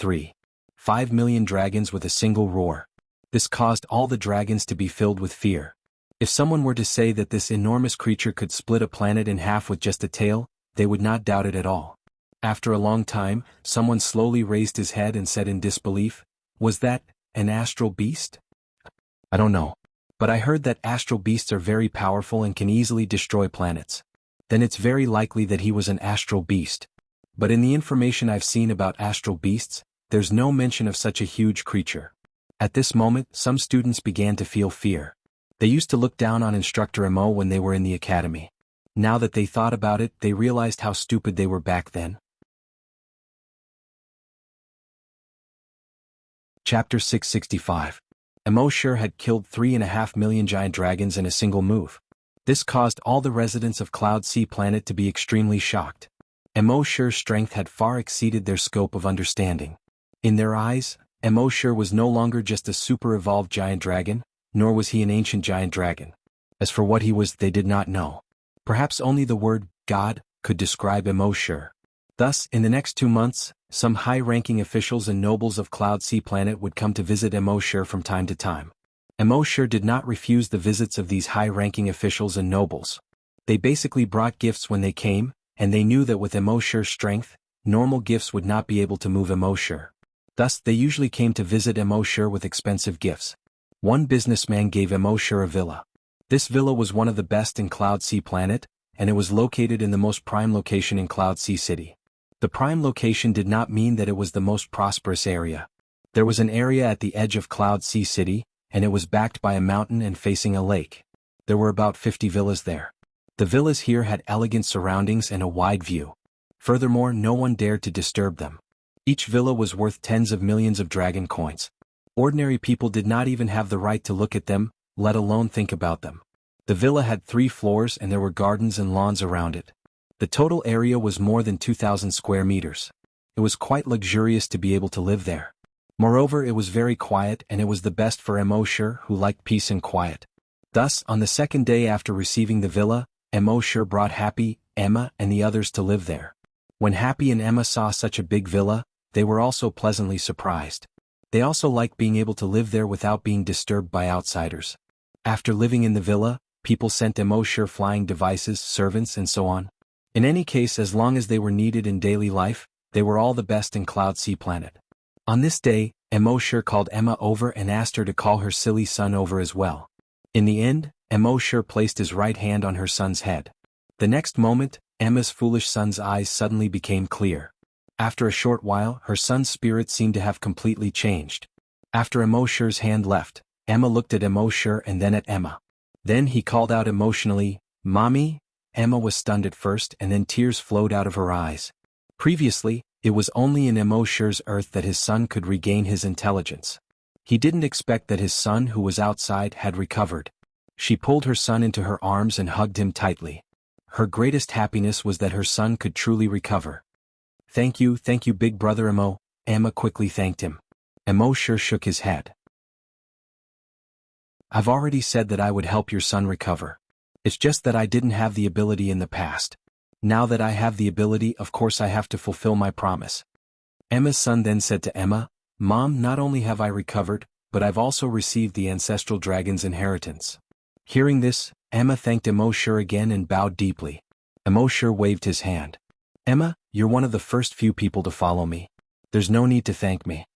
5 million dragons with a single roar. This caused all the dragons to be filled with fear. If someone were to say that this enormous creature could split a planet in half with just a tail, they would not doubt it at all. After a long time, someone slowly raised his head and said in disbelief, "Was that an astral beast?" "I don't know. But I heard that astral beasts are very powerful and can easily destroy planets." "Then it's very likely that he was an astral beast. But in the information I've seen about astral beasts, there's no mention of such a huge creature." At this moment, some students began to feel fear. They used to look down on Instructor Mo when they were in the academy. Now that they thought about it, they realized how stupid they were back then. Chapter 665. Immortality had killed 3.5 million giant dragons in a single move. This caused all the residents of Cloud Sea Planet to be extremely shocked. Immortality's strength had far exceeded their scope of understanding. In their eyes, Immortality was no longer just a super-evolved giant dragon, nor was he an ancient giant dragon. As for what he was, they did not know. Perhaps only the word, God, could describe Immortality. Thus, in the next 2 months, some high-ranking officials and nobles of Cloud Sea Planet would come to visit Immortality from time to time. Immortality did not refuse the visits of these high-ranking officials and nobles. They basically brought gifts when they came, and they knew that with Immortality's strength, normal gifts would not be able to move Immortality. Thus, they usually came to visit Immortality with expensive gifts. One businessman gave Immortality a villa. This villa was one of the best in Cloud Sea Planet, and it was located in the most prime location in Cloud Sea City. The prime location did not mean that it was the most prosperous area. There was an area at the edge of Cloud Sea City, and it was backed by a mountain and facing a lake. There were about 50 villas there. The villas here had elegant surroundings and a wide view. Furthermore, no one dared to disturb them. Each villa was worth tens of millions of dragon coins. Ordinary people did not even have the right to look at them, let alone think about them. The villa had 3 floors and there were gardens and lawns around it. The total area was more than 2,000 square meters. It was quite luxurious to be able to live there. Moreover, it was very quiet and it was the best for Immortality, who liked peace and quiet. Thus, on the second day after receiving the villa, Immortality brought Happy, Emma, and the others to live there. When Happy and Emma saw such a big villa, they were also pleasantly surprised. They also liked being able to live there without being disturbed by outsiders. After living in the villa, people sent Immortality flying devices, servants, and so on. In any case, as long as they were needed in daily life, they were all the best in Cloud Sea Planet. On this day, Immortality called Emma over and asked her to call her silly son over as well. In the end, Immortality placed his right hand on her son's head. The next moment, Emma's foolish son's eyes suddenly became clear. After a short while, her son's spirit seemed to have completely changed. After Immortality's hand left, Emma looked at Immortality and then at Emma. Then he called out emotionally, "Mommy?" Emma was stunned at first and then tears flowed out of her eyes. Previously, it was only in Immortality's earth that his son could regain his intelligence. He didn't expect that his son who was outside had recovered. She pulled her son into her arms and hugged him tightly. Her greatest happiness was that her son could truly recover. Thank you, big brother Emo," Emma quickly thanked him. Immortality shook his head. "I've already said that I would help your son recover. It's just that I didn't have the ability in the past. Now that I have the ability, of course I have to fulfill my promise." Emma's son then said to Emma, "Mom, not only have I recovered, but I've also received the ancestral dragon's inheritance." Hearing this, Emma thanked Immortality again and bowed deeply. Immortality waved his hand. "Emma, you're one of the first few people to follow me. There's no need to thank me.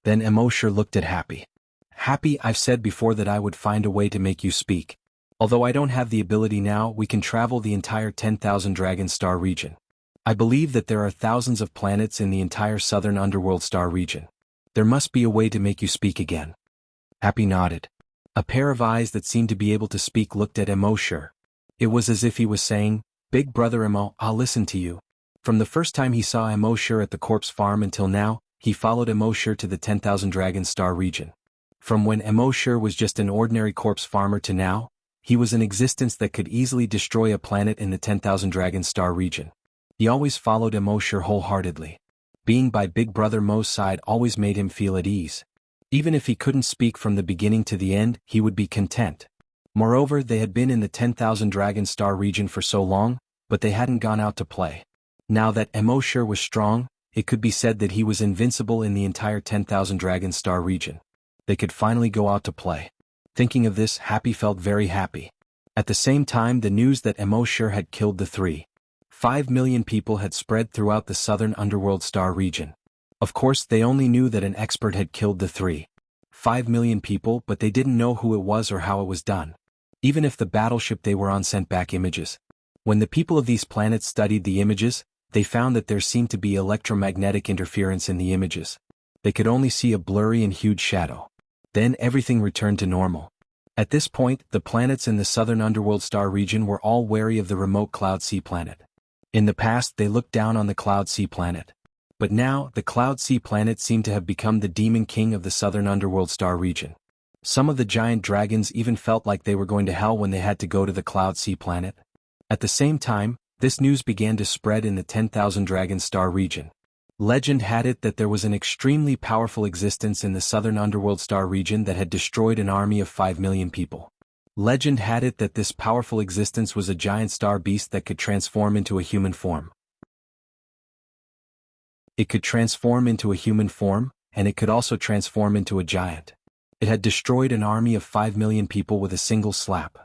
Then Emoshur looked at Happy. Happy, I've said before that I would find a way to make you speak. Although I don't have the ability now, we can travel the entire 10,000 Dragon Star region. I believe that there are thousands of planets in the entire southern underworld star region. There must be a way to make you speak again. Happy nodded. A pair of eyes that seemed to be able to speak looked at Emoshur. It was as if he was saying, "Big brother Emo, I'll listen to you." From the first time he saw Emoshur at the corpse farm until now, he followed Emoshur to the 10,000 Dragon Star region. From when Emoshur was just an ordinary corpse farmer to now, he was an existence that could easily destroy a planet in the 10,000 Dragon Star region. He always followed Emoshur wholeheartedly. Being by Big Brother Mo's side always made him feel at ease. Even if he couldn't speak from the beginning to the end, he would be content. Moreover, they had been in the 10,000 Dragon Star region for so long, but they hadn't gone out to play. Now that Emoshur was strong, it could be said that he was invincible in the entire 10,000 Dragon Star region. They could finally go out to play. Thinking of this, Happy felt very happy. At the same time, the news that Emoshur had killed the 3.5 million people had spread throughout the southern underworld star region. Of course, they only knew that an expert had killed the 3.5 million people, but they didn't know who it was or how it was done. Even if the battleship they were on sent back images. When the people of these planets studied the images, they found that there seemed to be electromagnetic interference in the images. They could only see a blurry and huge shadow. Then everything returned to normal. At this point, the planets in the southern underworld star region were all wary of the remote Cloud Sea planet. In the past, they looked down on the Cloud Sea planet. But now, the Cloud Sea planet seemed to have become the demon king of the southern underworld star region. Some of the giant dragons even felt like they were going to hell when they had to go to the Cloud Sea planet. At the same time, this news began to spread in the 10,000 Dragon Star region. Legend had it that there was an extremely powerful existence in the southern underworld star region that had destroyed an army of 5 million people. Legend had it that this powerful existence was a giant star beast that could transform into a human form. It could transform into a human form, and it could also transform into a giant. It had destroyed an army of 5 million people with a single slap.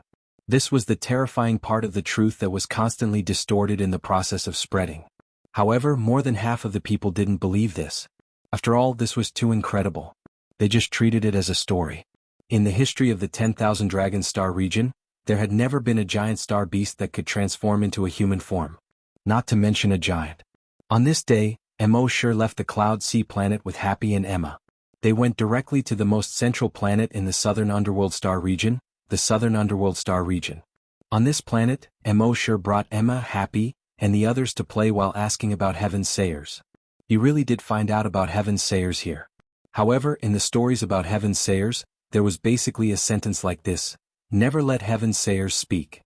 This was the terrifying part of the truth that was constantly distorted in the process of spreading. However, more than half of the people didn't believe this. After all, this was too incredible. They just treated it as a story. In the history of the 10,000 Dragon Star region, there had never been a giant star beast that could transform into a human form. Not to mention a giant. On this day, Emoshur left the Cloud Sea planet with Happy and Emma. They went directly to the most central planet in the southern underworld star region, the southern underworld star region. On this planet, Emoshur brought Emma, Happy, and the others to play while asking about Heaven's Sayers. He really did find out about Heaven's Sayers here. However, in the stories about Heaven's Sayers, there was basically a sentence like this: "Never let Heaven's Sayers speak."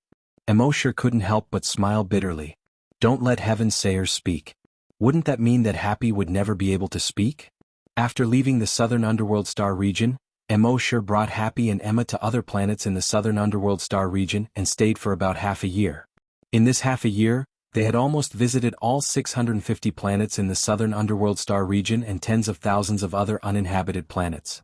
Emoshur couldn't help but smile bitterly. Don't let Heaven's Sayers speak. Wouldn't that mean that Happy would never be able to speak? After leaving the southern underworld star region, Emoshur brought Happy and Emma to other planets in the southern underworld star region and stayed for about half a year. In this half a year, they had almost visited all 650 planets in the southern underworld star region and tens of thousands of other uninhabited planets.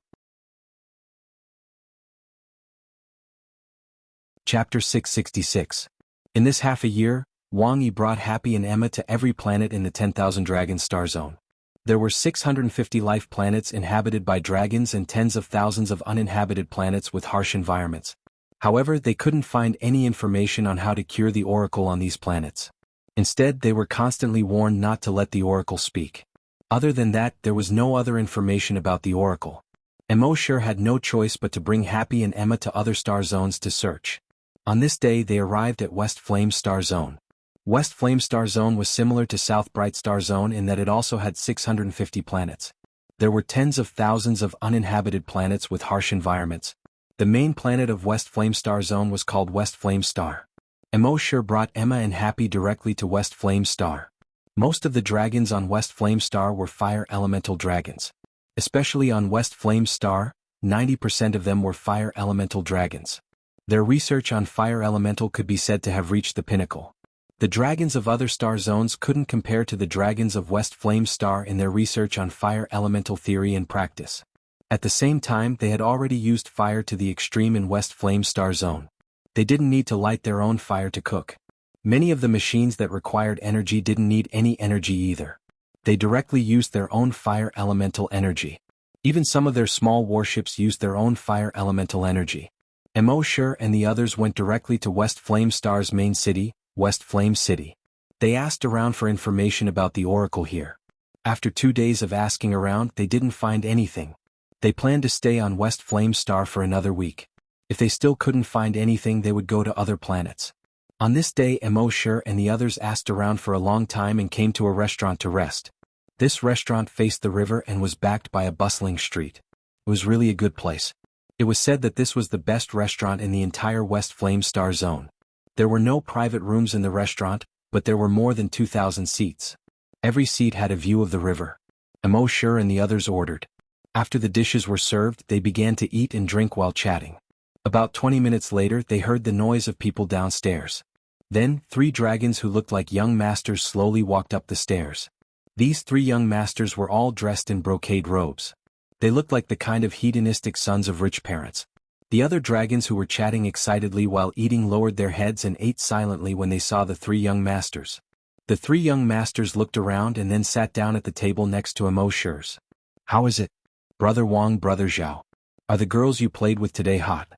Chapter 666. In this half a year, Wang Yi brought Happy and Emma to every planet in the 10,000 Dragon Star Zone. There were 650 life planets inhabited by dragons and tens of thousands of uninhabited planets with harsh environments. However, they couldn't find any information on how to cure the oracle on these planets. Instead, they were constantly warned not to let the oracle speak. Other than that, there was no other information about the oracle. Emoshur had no choice but to bring Happy and Emma to other star zones to search. On this day, they arrived at West Flame Star Zone. West Flame Star Zone was similar to South Bright Star Zone in that it also had 650 planets. There were tens of thousands of uninhabited planets with harsh environments. The main planet of West Flame Star Zone was called West Flame Star. Emoshur brought Emma and Happy directly to West Flame Star. Most of the dragons on West Flame Star were fire elemental dragons. Especially on West Flame Star, 90% of them were fire elemental dragons. Their research on fire elemental could be said to have reached the pinnacle. The dragons of other star zones couldn't compare to the dragons of West Flame Star in their research on fire elemental theory and practice. At the same time, they had already used fire to the extreme in West Flame Star Zone. They didn't need to light their own fire to cook. Many of the machines that required energy didn't need any energy either. They directly used their own fire elemental energy. Even some of their small warships used their own fire elemental energy. Immortality and the others went directly to West Flame Star's main city, West Flame City. They asked around for information about the oracle here. After 2 days of asking around, they didn't find anything. They planned to stay on West Flame Star for another week. If they still couldn't find anything, they would go to other planets. On this day, Immortality and the others asked around for a long time and came to a restaurant to rest. This restaurant faced the river and was backed by a bustling street. It was really a good place. It was said that this was the best restaurant in the entire West Flame Star zone. There were no private rooms in the restaurant, but there were more than 2,000 seats. Every seat had a view of the river. Immortality and the others ordered. After the dishes were served, they began to eat and drink while chatting. About 20 minutes later, they heard the noise of people downstairs. Then, 3 dragons who looked like young masters slowly walked up the stairs. These 3 young masters were all dressed in brocade robes. They looked like the kind of hedonistic sons of rich parents. The other dragons who were chatting excitedly while eating lowered their heads and ate silently when they saw the 3 young masters. The 3 young masters looked around and then sat down at the table next to Immortality. "How is it? Brother Wang, Brother Zhao. Are the girls you played with today hot?"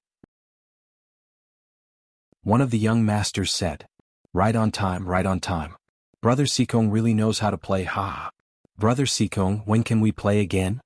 One of the young masters said. Right on time, right on time. Brother Sikong really knows how to play, ha. Brother Sikong, when can we play again?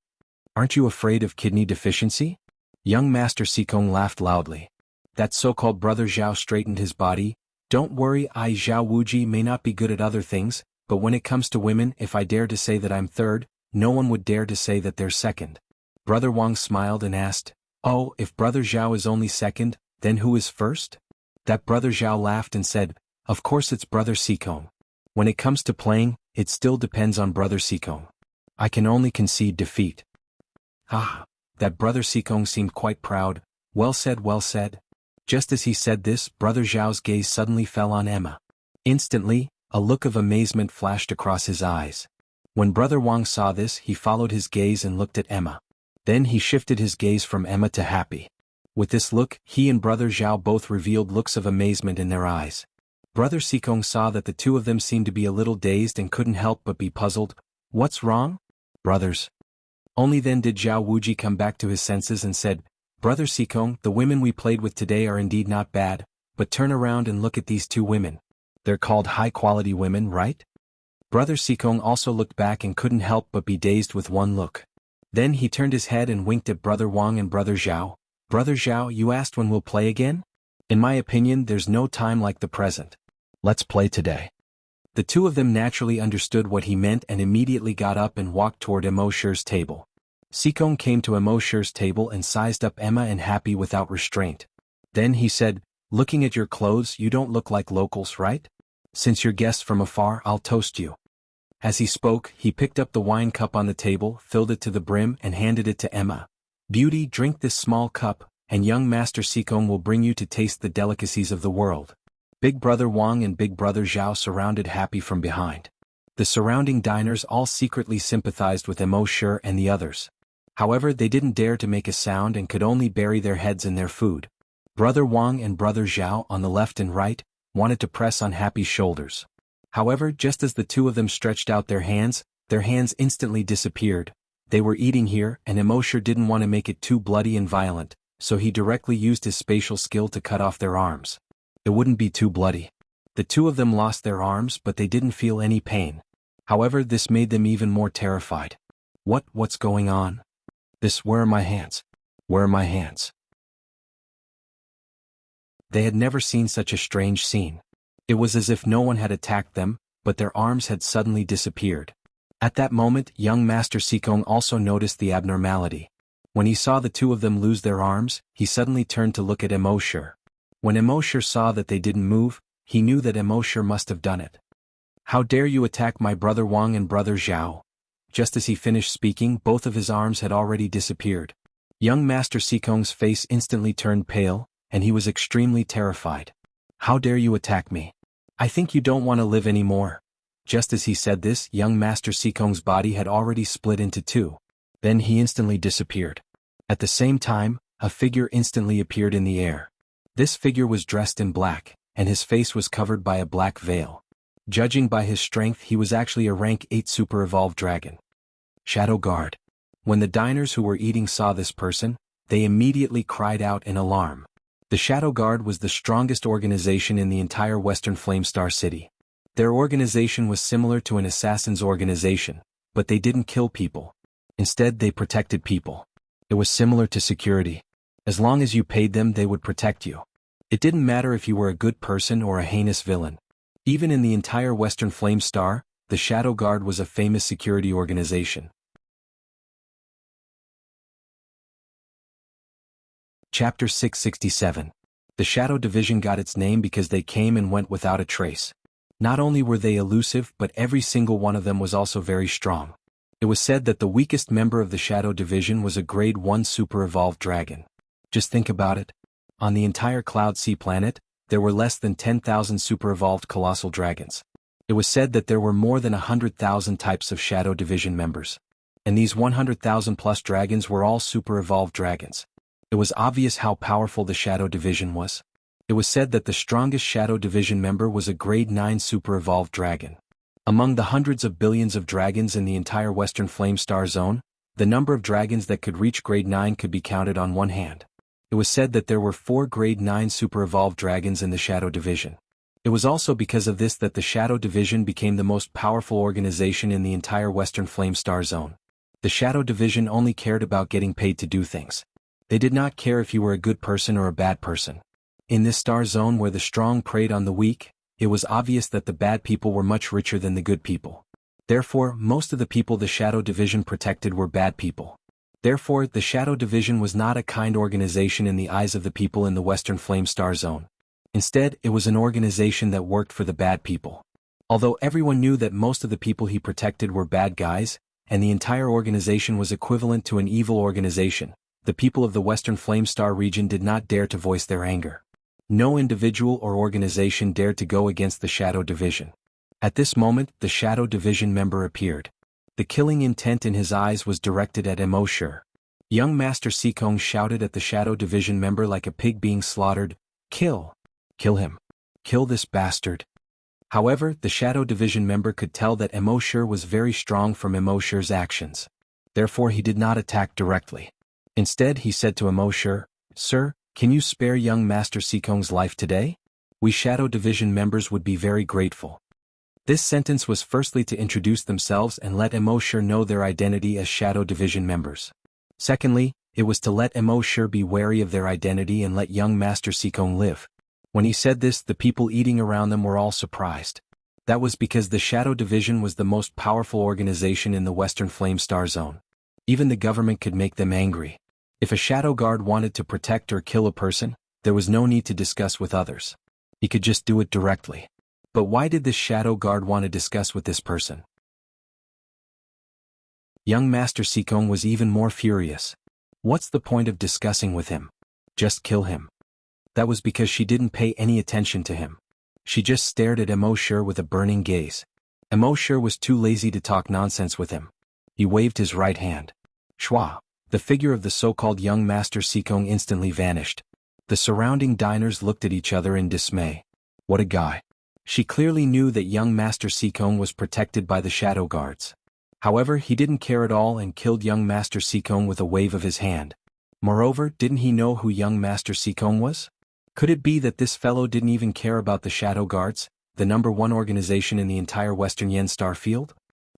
Aren't you afraid of kidney deficiency? Young Master Sikong laughed loudly. That so-called Brother Zhao straightened his body. Don't worry, I Zhao Wuji may not be good at other things, but when it comes to women, if I dare to say that I'm third, no one would dare to say that they're second. Brother Wang smiled and asked, "Oh, if Brother Zhao is only second, then who is first?" That Brother Zhao laughed and said, "Of course it's Brother Sikong. When it comes to playing, it still depends on Brother Sikong. I can only concede defeat." Ah, that Brother Sikong seemed quite proud. Well said, well said. Just as he said this, Brother Zhao's gaze suddenly fell on Emma. Instantly, a look of amazement flashed across his eyes. When Brother Wang saw this, he followed his gaze and looked at Emma. Then he shifted his gaze from Emma to Happy. With this look, he and Brother Zhao both revealed looks of amazement in their eyes. Brother Sikong saw that the 2 of them seemed to be a little dazed and couldn't help but be puzzled. "What's wrong, brothers?" Only then did Zhao Wuji come back to his senses and said, "Brother Sikong, the women we played with today are indeed not bad, but turn around and look at these 2 women. They're called high-quality women, right?" Brother Sikong also looked back and couldn't help but be dazed with one look. Then he turned his head and winked at Brother Wang and Brother Zhao. "Brother Zhao, you asked when we'll play again? In my opinion, there's no time like the present. Let's play today." The 2 of them naturally understood what he meant and immediately got up and walked toward Immortality's table. Sikong came to Immortality's table and sized up Emma and Happy without restraint. Then he said, "Looking at your clothes, you don't look like locals, right? Since you're guests from afar, I'll toast you." As he spoke, he picked up the wine cup on the table, filled it to the brim and handed it to Emma. "Beauty, drink this small cup, and young Master Sikong will bring you to taste the delicacies of the world." Big Brother Wang and Big Brother Zhao surrounded Happy from behind. The surrounding diners all secretly sympathized with Immortality and the others. However, they didn't dare to make a sound and could only bury their heads in their food. Brother Wang and Brother Zhao on the left and right wanted to press on Happy's shoulders. However, just as the 2 of them stretched out their hands instantly disappeared. They were eating here, and Immortality didn't want to make it too bloody and violent, so he directly used his spatial skill to cut off their arms. It wouldn't be too bloody. The 2 of them lost their arms, but they didn't feel any pain. However, this made them even more terrified. What's going on? Where are my hands? Where are my hands? They had never seen such a strange scene. It was as if no one had attacked them, but their arms had suddenly disappeared. At that moment, young Master Sikong also noticed the abnormality. When he saw the 2 of them lose their arms, he suddenly turned to look at Immortality. When Immortality saw that they didn't move, he knew that Immortality must have done it. "How dare you attack my Brother Wang and Brother Zhao?" Just as he finished speaking, both of his arms had already disappeared. Young Master Sikong's face instantly turned pale, and he was extremely terrified. "How dare you attack me? I think you don't want to live anymore." Just as he said this, young Master Sikong's body had already split into 2. Then he instantly disappeared. At the same time, a figure instantly appeared in the air. This figure was dressed in black, and his face was covered by a black veil. Judging by his strength, he was actually a rank 8 super evolved dragon. Shadow Guard. When the diners who were eating saw this person, they immediately cried out in alarm. The Shadow Guard was the strongest organization in the entire Western Flamestar City. Their organization was similar to an assassin's organization, but they didn't kill people. Instead, they protected people. It was similar to security. As long as you paid them, they would protect you. It didn't matter if you were a good person or a heinous villain. Even in the entire Western Flamestar, the Shadow Guard was a famous security organization. Chapter 667. The Shadow Division got its name because they came and went without a trace. Not only were they elusive, but every single one of them was also very strong. It was said that the weakest member of the Shadow Division was a Grade 1 super evolved dragon. Just think about it. On the entire Cloud Sea planet, there were less than 10,000 super evolved colossal dragons. It was said that there were more than 100,000 types of Shadow Division members. And these 100,000 plus dragons were all super evolved dragons. It was obvious how powerful the Shadow Division was. It was said that the strongest Shadow Division member was a Grade 9 super evolved dragon. Among the hundreds of billions of dragons in the entire Western Flamestar Zone, the number of dragons that could reach Grade 9 could be counted on one hand. It was said that there were 4 Grade 9 super evolved dragons in the Shadow Division. It was also because of this that the Shadow Division became the most powerful organization in the entire Western Flamestar Zone. The Shadow Division only cared about getting paid to do things. They did not care if you were a good person or a bad person. In this star zone where the strong preyed on the weak, it was obvious that the bad people were much richer than the good people. Therefore, most of the people the Shadow Division protected were bad people. Therefore, the Shadow Division was not a kind organization in the eyes of the people in the Western Flamestar Zone. Instead, it was an organization that worked for the bad people. Although everyone knew that most of the people he protected were bad guys, and the entire organization was equivalent to an evil organization, the people of the Western Flamestar region did not dare to voice their anger. No individual or organization dared to go against the Shadow Division. At this moment, the Shadow Division member appeared. The killing intent in his eyes was directed at Immortality. Young Master Seekong shouted at the Shadow Division member like a pig being slaughtered, "Kill! Kill him! Kill this bastard!" However, the Shadow Division member could tell that Immortality was very strong from Immortality's actions. Therefore he did not attack directly. Instead, he said to Immortality, "Sir, can you spare young Master Seekong's life today? We Shadow Division members would be very grateful." This sentence was firstly to introduce themselves and let Immortality know their identity as Shadow Division members. Secondly, it was to let Immortality be wary of their identity and let young Master Seekong live. When he said this, the people eating around them were all surprised. That was because the Shadow Division was the most powerful organization in the Western Flamestar Zone. Even the government could make them angry. If a Shadow Guard wanted to protect or kill a person, there was no need to discuss with others. He could just do it directly. But why did this Shadow Guard want to discuss with this person? Young Master Seekong was even more furious. What's the point of discussing with him? Just kill him. That was because she didn't pay any attention to him. She just stared at Immortality with a burning gaze. Immortality was too lazy to talk nonsense with him. He waved his right hand. Shwa. The figure of the so-called young Master Seekong instantly vanished. The surrounding diners looked at each other in dismay. What a guy. She clearly knew that young Master Seekong was protected by the Shadow Guards. However, he didn't care at all and killed young Master Seekong with a wave of his hand. Moreover, didn't he know who young Master Seekong was? Could it be that this fellow didn't even care about the Shadow Guards, the #1 organization in the entire Western Yen Star field?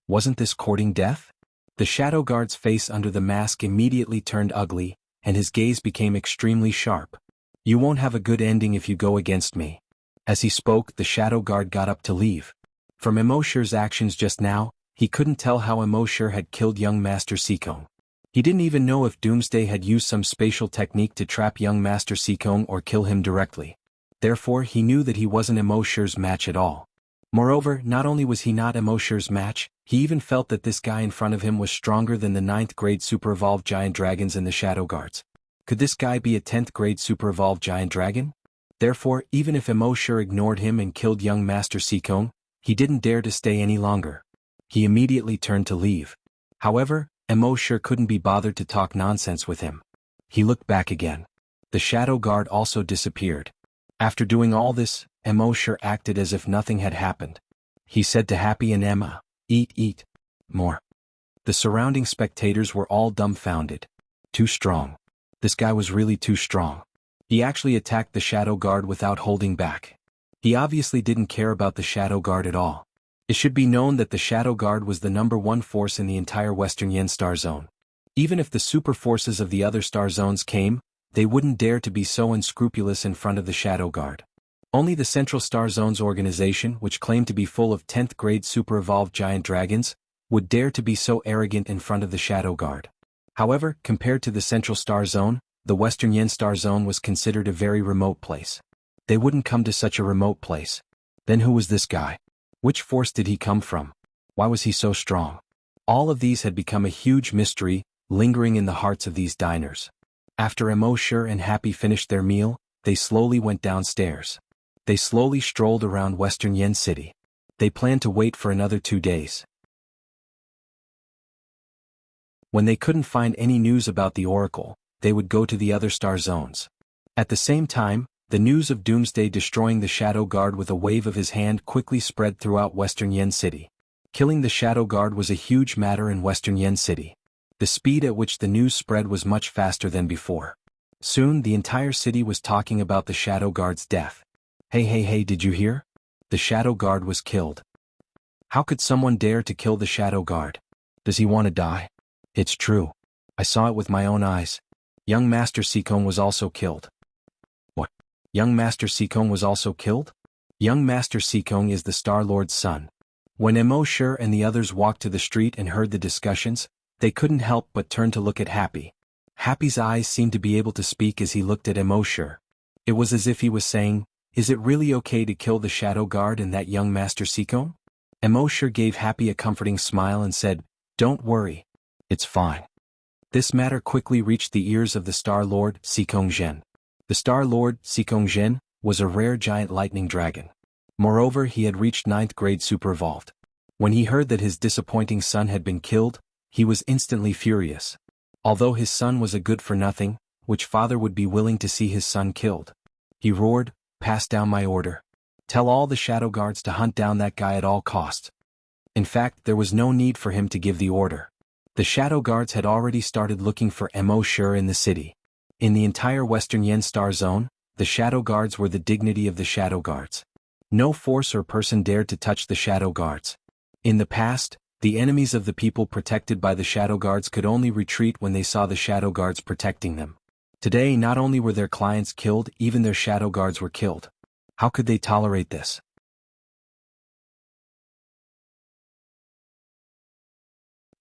Wasn't this courting death? The Shadow Guard's face under the mask immediately turned ugly, and his gaze became extremely sharp. "You won't have a good ending if you go against me." As he spoke, the Shadow Guard got up to leave. From Immortality's actions just now, he couldn't tell how Immortality had killed young Master Seekong. He didn't even know if Doomsday had used some spatial technique to trap young Master Seekong or kill him directly. Therefore, he knew that he wasn't Immortality's match at all. Moreover, not only was he not Immortality's match, he even felt that this guy in front of him was stronger than the 9th grade super evolved giant dragons in the Shadow Guards. Could this guy be a 10th grade super evolved giant dragon? Therefore, even if Immortality ignored him and killed young Master Seekong, he didn't dare to stay any longer. He immediately turned to leave. However, Immortality couldn't be bothered to talk nonsense with him. He looked back again. The Shadow Guard also disappeared. After doing all this, Immortality acted as if nothing had happened. he said to Happy and Emma. Eat more. The surrounding spectators were all dumbfounded. Too strong. This guy was really too strong. He actually attacked the Shadow Guard without holding back. He obviously didn't care about the Shadow Guard at all. It should be known that the Shadow Guard was the #1 force in the entire Western Yen Star Zone. Even if the super forces of the other star zones came, they wouldn't dare to be so unscrupulous in front of the Shadow Guard. Only the Central Star Zones organization, which claimed to be full of 10th grade super evolved giant dragons, would dare to be so arrogant in front of the Shadow Guard. However, compared to the Central Star Zone, the Western Yen Star Zone was considered a very remote place. They wouldn't come to such a remote place. Then who was this guy? Which force did he come from? Why was he so strong? All of these had become a huge mystery, lingering in the hearts of these diners. After Emoshur and Happy finished their meal, they slowly went downstairs. They slowly strolled around Western Yen City. They planned to wait for another 2 days. When they couldn't find any news about the Oracle, they would go to the other star zones. At the same time, the news of Doomsday destroying the Shadow Guard with a wave of his hand quickly spread throughout Western Yen City. Killing the Shadow Guard was a huge matter in Western Yen City. The speed at which the news spread was much faster than before. Soon the entire city was talking about the Shadow Guard's death. Hey, did you hear? The Shadow Guard was killed. How could someone dare to kill the Shadow Guard? Does he want to die? It's true. I saw it with my own eyes. Young Master Seekong was also killed. What? Young Master Seekong was also killed? Young Master Seekong is the Star Lord's son. When Emoshur and the others walked to the street and heard the discussions, they couldn't help but turn to look at Happy. Happy's eyes seemed to be able to speak as he looked at Emoshur. It was as if he was saying, "Is it really okay to kill the Shadow Guard and that young Master Seekong?" Emoshur gave Happy a comforting smile and said, "Don't worry. It's fine." This matter quickly reached the ears of the Star Lord, Seekong Zhen. The Star Lord, Seekong Zhen, was a rare giant lightning dragon. Moreover, he had reached 9th grade super evolved. When he heard that his disappointing son had been killed, he was instantly furious. Although his son was a good-for-nothing, which father would be willing to see his son killed? He roared, "Pass down my order. Tell all the Shadow Guards to hunt down that guy at all costs." In fact, there was no need for him to give the order. The Shadow Guards had already started looking for Emoshur in the city. In the entire Western Yen Star Zone, the Shadow Guards were the dignity of the Shadow Guards. No force or person dared to touch the Shadow Guards. In the past, the enemies of the people protected by the Shadow Guards could only retreat when they saw the Shadow Guards protecting them. Today, not only were their clients killed, even their Shadow Guards were killed. How could they tolerate this?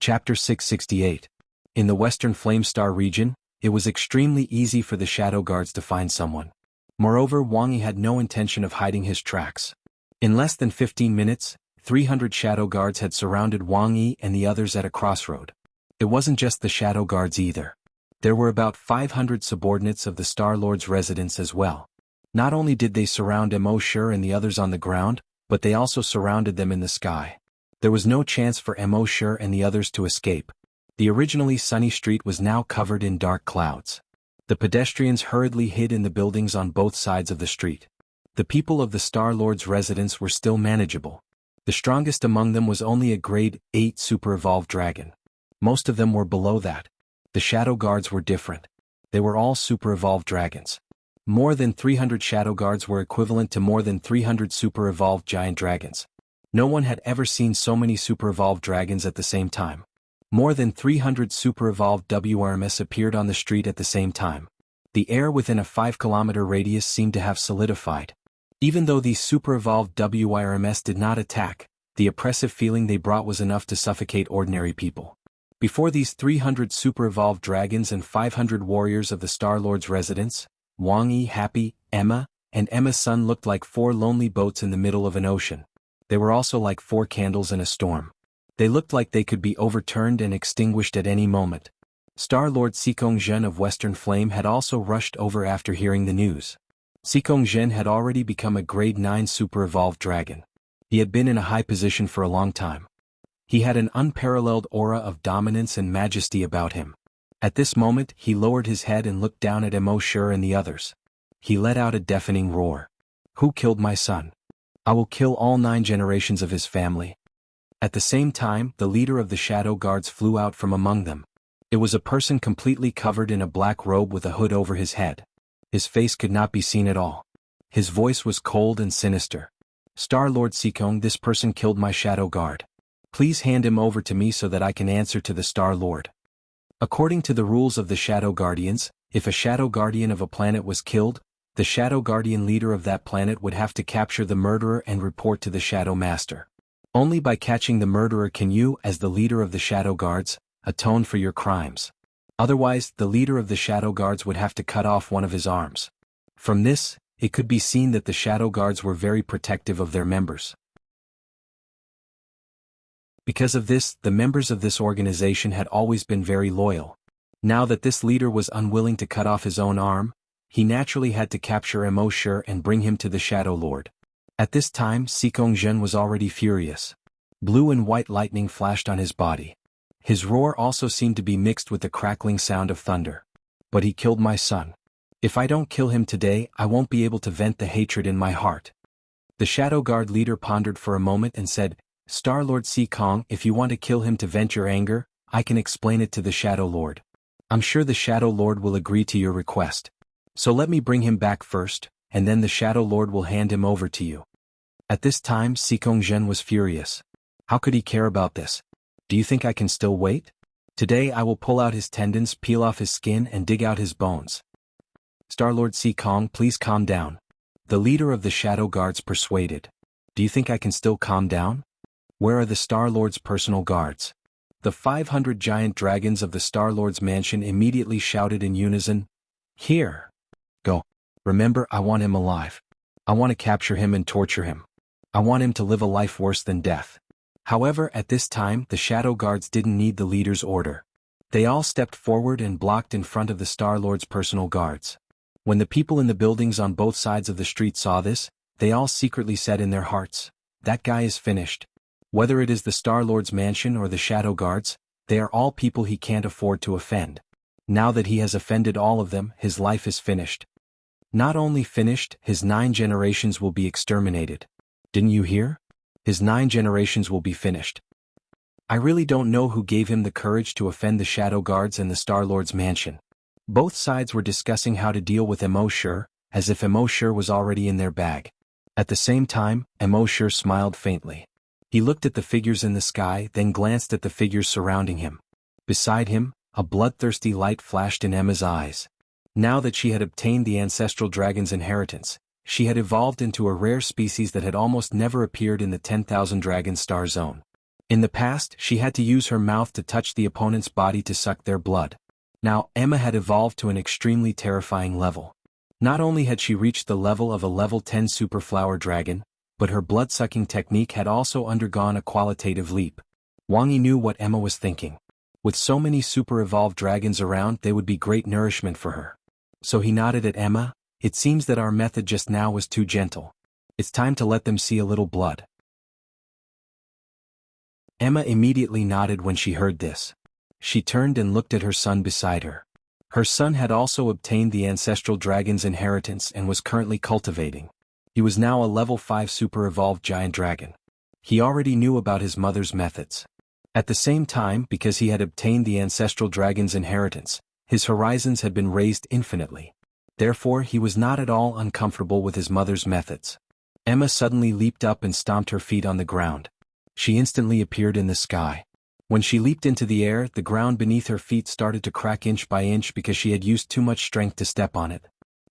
Chapter 668. In the Western Flamestar region, it was extremely easy for the Shadow Guards to find someone. Moreover, Wang Yi had no intention of hiding his tracks. In less than 15 minutes, 300 Shadow Guards had surrounded Wang Yi and the others at a crossroad. It wasn't just the Shadow Guards either. There were about 500 subordinates of the Star Lord's residence as well. Not only did they surround Emoshur and the others on the ground, but they also surrounded them in the sky. There was no chance for Emoshur and the others to escape. The originally sunny street was now covered in dark clouds. The pedestrians hurriedly hid in the buildings on both sides of the street. The people of the Star Lord's residence were still manageable. The strongest among them was only a grade 8 super evolved dragon. Most of them were below that. The Shadow Guards were different. They were all super evolved dragons. More than 300 Shadow Guards were equivalent to more than 300 super evolved giant dragons. No one had ever seen so many super evolved dragons at the same time. More than 300 super evolved WRMS appeared on the street at the same time. The air within a 5-kilometer radius seemed to have solidified. Even though these super evolved WRMS did not attack, the oppressive feeling they brought was enough to suffocate ordinary people. Before these 300 super evolved dragons and 500 warriors of the Star Lord's residence, Wang Yi, Happy, Emma, and Emma's son looked like 4 lonely boats in the middle of an ocean. They were also like 4 candles in a storm. They looked like they could be overturned and extinguished at any moment. Star Lord Seekong Zhen of Western Flame had also rushed over after hearing the news. Seekong Zhen had already become a grade 9 super evolved dragon. He had been in a high position for a long time. He had an unparalleled aura of dominance and majesty about him. At this moment, he lowered his head and looked down at Emoshur and the others. He let out a deafening roar. "Who killed my son? I will kill all 9 generations of his family. At the same time, the leader of the shadow guards flew out from among them. It was a person completely covered in a black robe with a hood over his head. His face could not be seen at all. His voice was cold and sinister. Star-Lord Sikong, this person killed my shadow guard. Please hand him over to me so that I can answer to the Star-Lord. According to the rules of the Shadow Guardians, if a Shadow Guardian of a planet was killed, the Shadow Guardian leader of that planet would have to capture the murderer and report to the Shadow Master. Only by catching the murderer can you, as the leader of the Shadow Guards, atone for your crimes. Otherwise, the leader of the Shadow Guards would have to cut off one of his arms. From this, it could be seen that the Shadow Guards were very protective of their members. Because of this, the members of this organization had always been very loyal. Now that this leader was unwilling to cut off his own arm, he naturally had to capture Immortality and bring him to the Shadow Lord. At this time, Sikong Zhen was already furious. Blue and white lightning flashed on his body. His roar also seemed to be mixed with the crackling sound of thunder. But he killed my son. If I don't kill him today, I won't be able to vent the hatred in my heart. The Shadow Guard leader pondered for a moment and said, Star-Lord Sikong, if you want to kill him to vent your anger, I can explain it to the Shadow Lord. I'm sure the Shadow Lord will agree to your request. So let me bring him back first, and then the Shadow Lord will hand him over to you. At this time, Sikong Zhen was furious. How could he care about this? Do you think I can still wait? Today I will pull out his tendons, peel off his skin and dig out his bones. Star-Lord Sikong, please calm down. The leader of the Shadow Guards persuaded. Do you think I can still calm down? Where are the Star-Lord's personal guards? The 500 giant dragons of the Star-Lord's mansion immediately shouted in unison, Here! Go. Remember, I want him alive. I want to capture him and torture him. I want him to live a life worse than death. However, at this time, the Shadow Guards didn't need the leader's order. They all stepped forward and blocked in front of the Star-Lord's personal guards. When the people in the buildings on both sides of the street saw this, they all secretly said in their hearts, that guy is finished. Whether it is the Star-Lord's mansion or the Shadow Guards, they are all people he can't afford to offend. Now that he has offended all of them, his life is finished. Not only finished, his 9 generations will be exterminated. Didn't you hear? His 9 generations will be finished. I really don't know who gave him the courage to offend the Shadow Guards and the Star-Lord's mansion. Both sides were discussing how to deal with Immortality, as if Immortality was already in their bag. At the same time, Immortality smiled faintly. He looked at the figures in the sky, then glanced at the figures surrounding him. Beside him, a bloodthirsty light flashed in Emma's eyes. Now that she had obtained the ancestral dragon's inheritance, she had evolved into a rare species that had almost never appeared in the 10,000 dragon star zone. In the past, she had to use her mouth to touch the opponent's body to suck their blood. Now, Emma had evolved to an extremely terrifying level. Not only had she reached the level of a level 10 superflower dragon, but her blood-sucking technique had also undergone a qualitative leap. Wang Yi knew what Emma was thinking. With so many super-evolved dragons around, they would be great nourishment for her. So he nodded at Emma. It seems that our method just now was too gentle. It's time to let them see a little blood. Emma immediately nodded when she heard this. She turned and looked at her son beside her. Her son had also obtained the ancestral dragon's inheritance and was currently cultivating. He was now a level 5 super-evolved giant dragon. He already knew about his mother's methods. At the same time, because he had obtained the ancestral dragon's inheritance, his horizons had been raised infinitely. Therefore, he was not at all uncomfortable with his mother's methods. Emma suddenly leaped up and stomped her feet on the ground. She instantly appeared in the sky. When she leaped into the air, the ground beneath her feet started to crack inch by inch because she had used too much strength to step on it.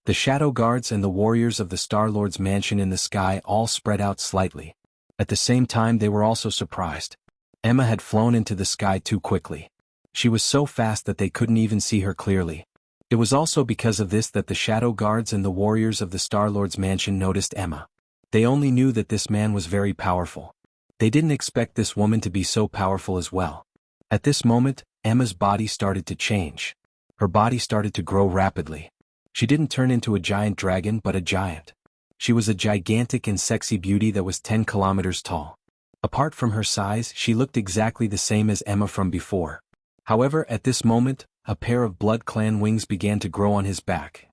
The Shadow Guards and the warriors of the Star-Lord's mansion in the sky all spread out slightly. At the same time, they were also surprised. Emma had flown into the sky too quickly. She was so fast that they couldn't even see her clearly. It was also because of this that the Shadow Guards and the warriors of the Star-Lord's mansion noticed Emma. They only knew that this man was very powerful. They didn't expect this woman to be so powerful as well. At this moment, Emma's body started to change. Her body started to grow rapidly. She didn't turn into a giant dragon but a giant. She was a gigantic and sexy beauty that was 10 kilometers tall. Apart from her size, she looked exactly the same as Emma from before. However, at this moment, a pair of Blood Clan wings began to grow on his back.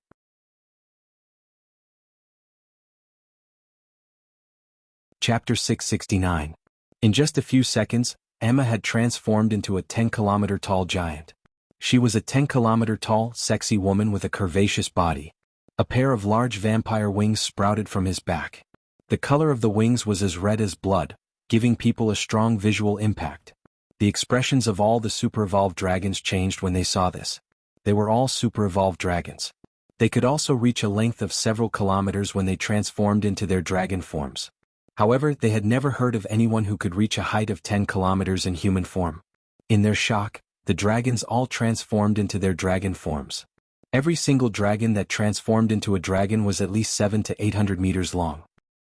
Chapter 669. In just a few seconds, Emma had transformed into a 10-kilometer tall giant. She was a 10-kilometer tall, sexy woman with a curvaceous body. A pair of large vampire wings sprouted from his back. The color of the wings was as red as blood, giving people a strong visual impact. The expressions of all the super-evolved dragons changed when they saw this. They were all super-evolved dragons. They could also reach a length of several kilometers when they transformed into their dragon forms. However, they had never heard of anyone who could reach a height of 10 kilometers in human form. In their shock, the dragons all transformed into their dragon forms. Every single dragon that transformed into a dragon was at least 700 to 800 meters long.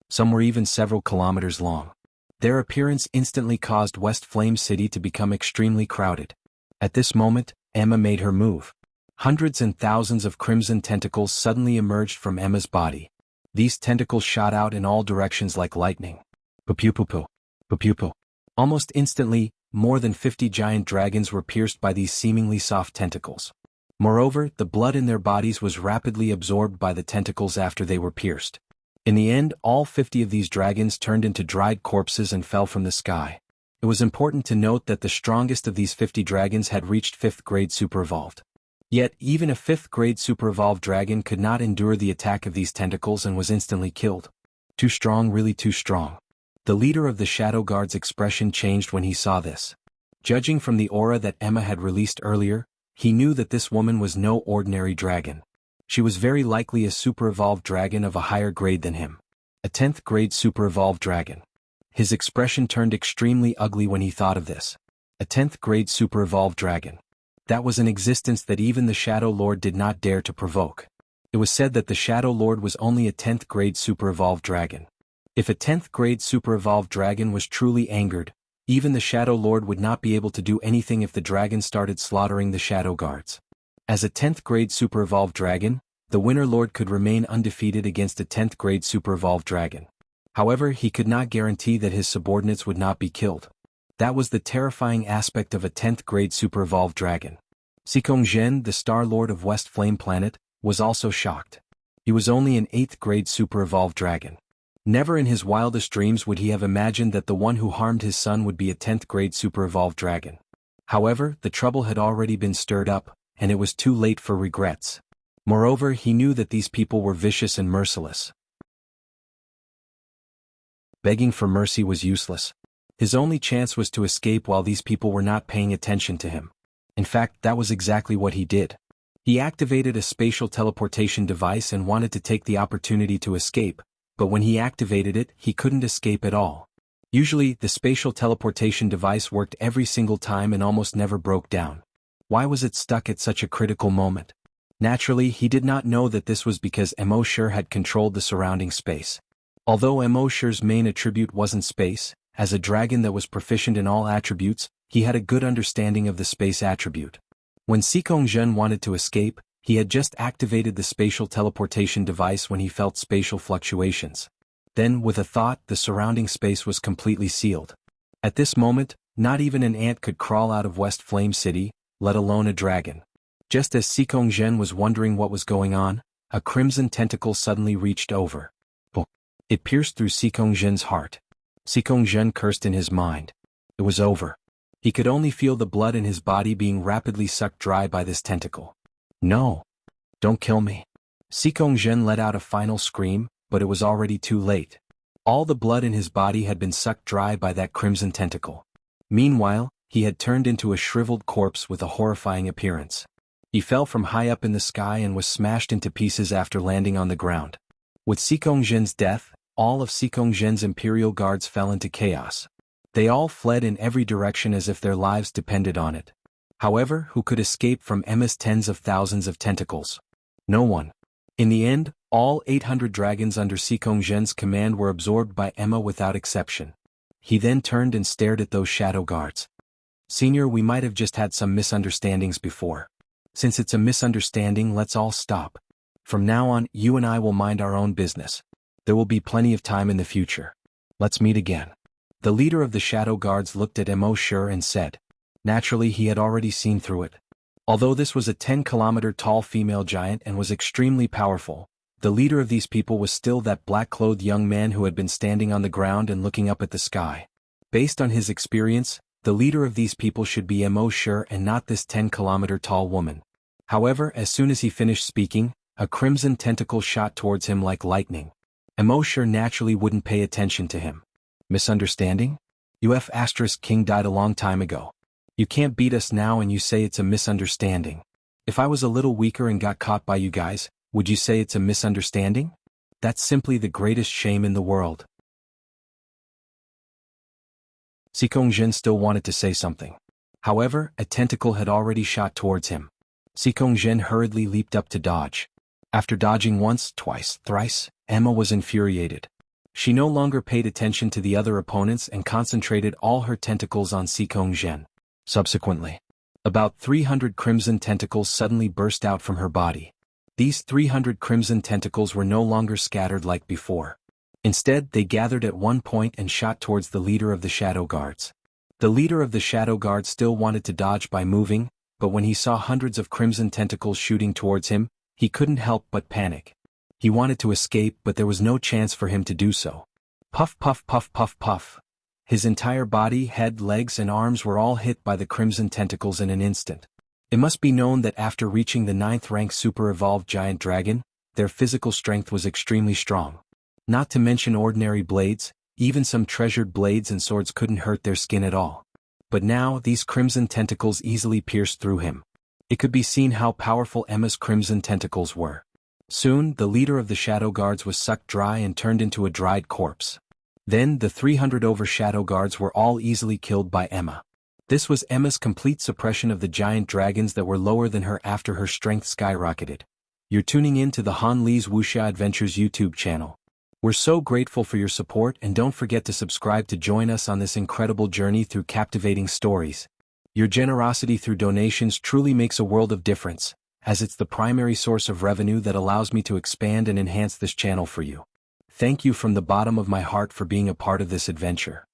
Some were even several kilometers long. Their appearance instantly caused West Flame City to become extremely crowded. At this moment, Emma made her move. Hundreds and thousands of crimson tentacles suddenly emerged from Emma's body. These tentacles shot out in all directions like lightning. Pu-pu-pu-pu. Pu-pu-pu. Almost instantly, more than 50 giant dragons were pierced by these seemingly soft tentacles. Moreover, the blood in their bodies was rapidly absorbed by the tentacles after they were pierced. In the end, all 50 of these dragons turned into dried corpses and fell from the sky. It was important to note that the strongest of these 50 dragons had reached 5th grade super-evolved. Yet, even a 5th grade super-evolved dragon could not endure the attack of these tentacles and was instantly killed. Too strong, really too strong. The leader of the Shadow Guard's expression changed when he saw this. Judging from the aura that Emma had released earlier, he knew that this woman was no ordinary dragon. She was very likely a super-evolved dragon of a higher grade than him. A 10th grade super-evolved dragon. His expression turned extremely ugly when he thought of this. A 10th grade super-evolved dragon. That was an existence that even the Shadow Lord did not dare to provoke. It was said that the Shadow Lord was only a 10th grade super-evolved dragon. If a 10th grade super-evolved dragon was truly angered, even the Shadow Lord would not be able to do anything if the dragon started slaughtering the Shadow Guards. As a 10th grade super-evolved dragon, the Winter Lord could remain undefeated against a 10th grade super-evolved dragon. However, he could not guarantee that his subordinates would not be killed. That was the terrifying aspect of a 10th grade super-evolved dragon. Xikong Zhen, the Star Lord of West Flame Planet, was also shocked. He was only an 8th grade super-evolved dragon. Never in his wildest dreams would he have imagined that the one who harmed his son would be a 10th grade super-evolved dragon. However, the trouble had already been stirred up, and it was too late for regrets. Moreover, he knew that these people were vicious and merciless. Begging for mercy was useless. His only chance was to escape while these people were not paying attention to him. In fact, that was exactly what he did. He activated a spatial teleportation device and wanted to take the opportunity to escape, but when he activated it, he couldn't escape at all. Usually, the spatial teleportation device worked every single time and almost never broke down. Why was it stuck at such a critical moment? Naturally, he did not know that this was because Emoshur had controlled the surrounding space. Although Emoshur's main attribute wasn't space, as a dragon that was proficient in all attributes, he had a good understanding of the space attribute. When Xikong Zhen wanted to escape, he had just activated the spatial teleportation device when he felt spatial fluctuations. Then, with a thought, the surrounding space was completely sealed. At this moment, not even an ant could crawl out of West Flame City, let alone a dragon. Just as Xikong Zhen was wondering what was going on, a crimson tentacle suddenly reached over. It pierced through Xikong Zhen's heart. Xikong Zhen cursed in his mind. It was over. He could only feel the blood in his body being rapidly sucked dry by this tentacle. No! Don't kill me. Xikong Zhen let out a final scream, but it was already too late. All the blood in his body had been sucked dry by that crimson tentacle. Meanwhile, he had turned into a shriveled corpse with a horrifying appearance. He fell from high up in the sky and was smashed into pieces after landing on the ground. With Xikong Zhen's death, all of Xikong Zhen's Imperial Guards fell into chaos. They all fled in every direction as if their lives depended on it. However, who could escape from Emma's tens of thousands of tentacles? No one. In the end, all 800 dragons under Xikong Zhen's command were absorbed by Emma without exception. He then turned and stared at those Shadow Guards. Senior, we might have just had some misunderstandings before. Since it's a misunderstanding, let's all stop. From now on, you and I will mind our own business. There will be plenty of time in the future. Let's meet again. The leader of the Shadow Guards looked at Emoshur and said. Naturally, he had already seen through it. Although this was a 10-kilometer tall female giant and was extremely powerful, The leader of these people was still that black-clothed young man who had been standing on the ground and looking up at the sky. Based on his experience, the leader of these people should be Wuxia and not this 10-kilometer-tall woman. However, as soon as he finished speaking, a crimson tentacle shot towards him like lightning. Wuxia naturally wouldn't pay attention to him. Misunderstanding? King died a long time ago. You can't beat us now and you say it's a misunderstanding. If I was a little weaker and got caught by you guys, would you say it's a misunderstanding? That's simply the greatest shame in the world. Jin still wanted to say something. However, a tentacle had already shot towards him. Jin hurriedly leaped up to dodge. After dodging once, twice, thrice, Emma was infuriated. She no longer paid attention to the other opponents and concentrated all her tentacles on Jin. Subsequently, about 300 crimson tentacles suddenly burst out from her body. These 300 crimson tentacles were no longer scattered like before. Instead, they gathered at one point and shot towards the leader of the Shadow Guards. The leader of the Shadow Guard still wanted to dodge by moving, but when he saw hundreds of crimson tentacles shooting towards him, he couldn't help but panic. He wanted to escape, but there was no chance for him to do so. Puff puff puff puff puff. His entire body, head, legs and arms were all hit by the crimson tentacles in an instant. It must be known that after reaching the 9th rank super evolved giant dragon, their physical strength was extremely strong. Not to mention ordinary blades, even some treasured blades and swords couldn't hurt their skin at all. But now these crimson tentacles easily pierced through him. It could be seen how powerful Emma's crimson tentacles were. Soon, the leader of the Shadow Guards was sucked dry and turned into a dried corpse. Then, the 300 over Shadow Guards were all easily killed by Emma. This was Emma's complete suppression of the giant dragons that were lower than her after her strength skyrocketed. You're tuning in to the Han Li's Wuxia Adventures YouTube channel. We're so grateful for your support and don't forget to subscribe to join us on this incredible journey through captivating stories. Your generosity through donations truly makes a world of difference, as it's the primary source of revenue that allows me to expand and enhance this channel for you. Thank you from the bottom of my heart for being a part of this adventure.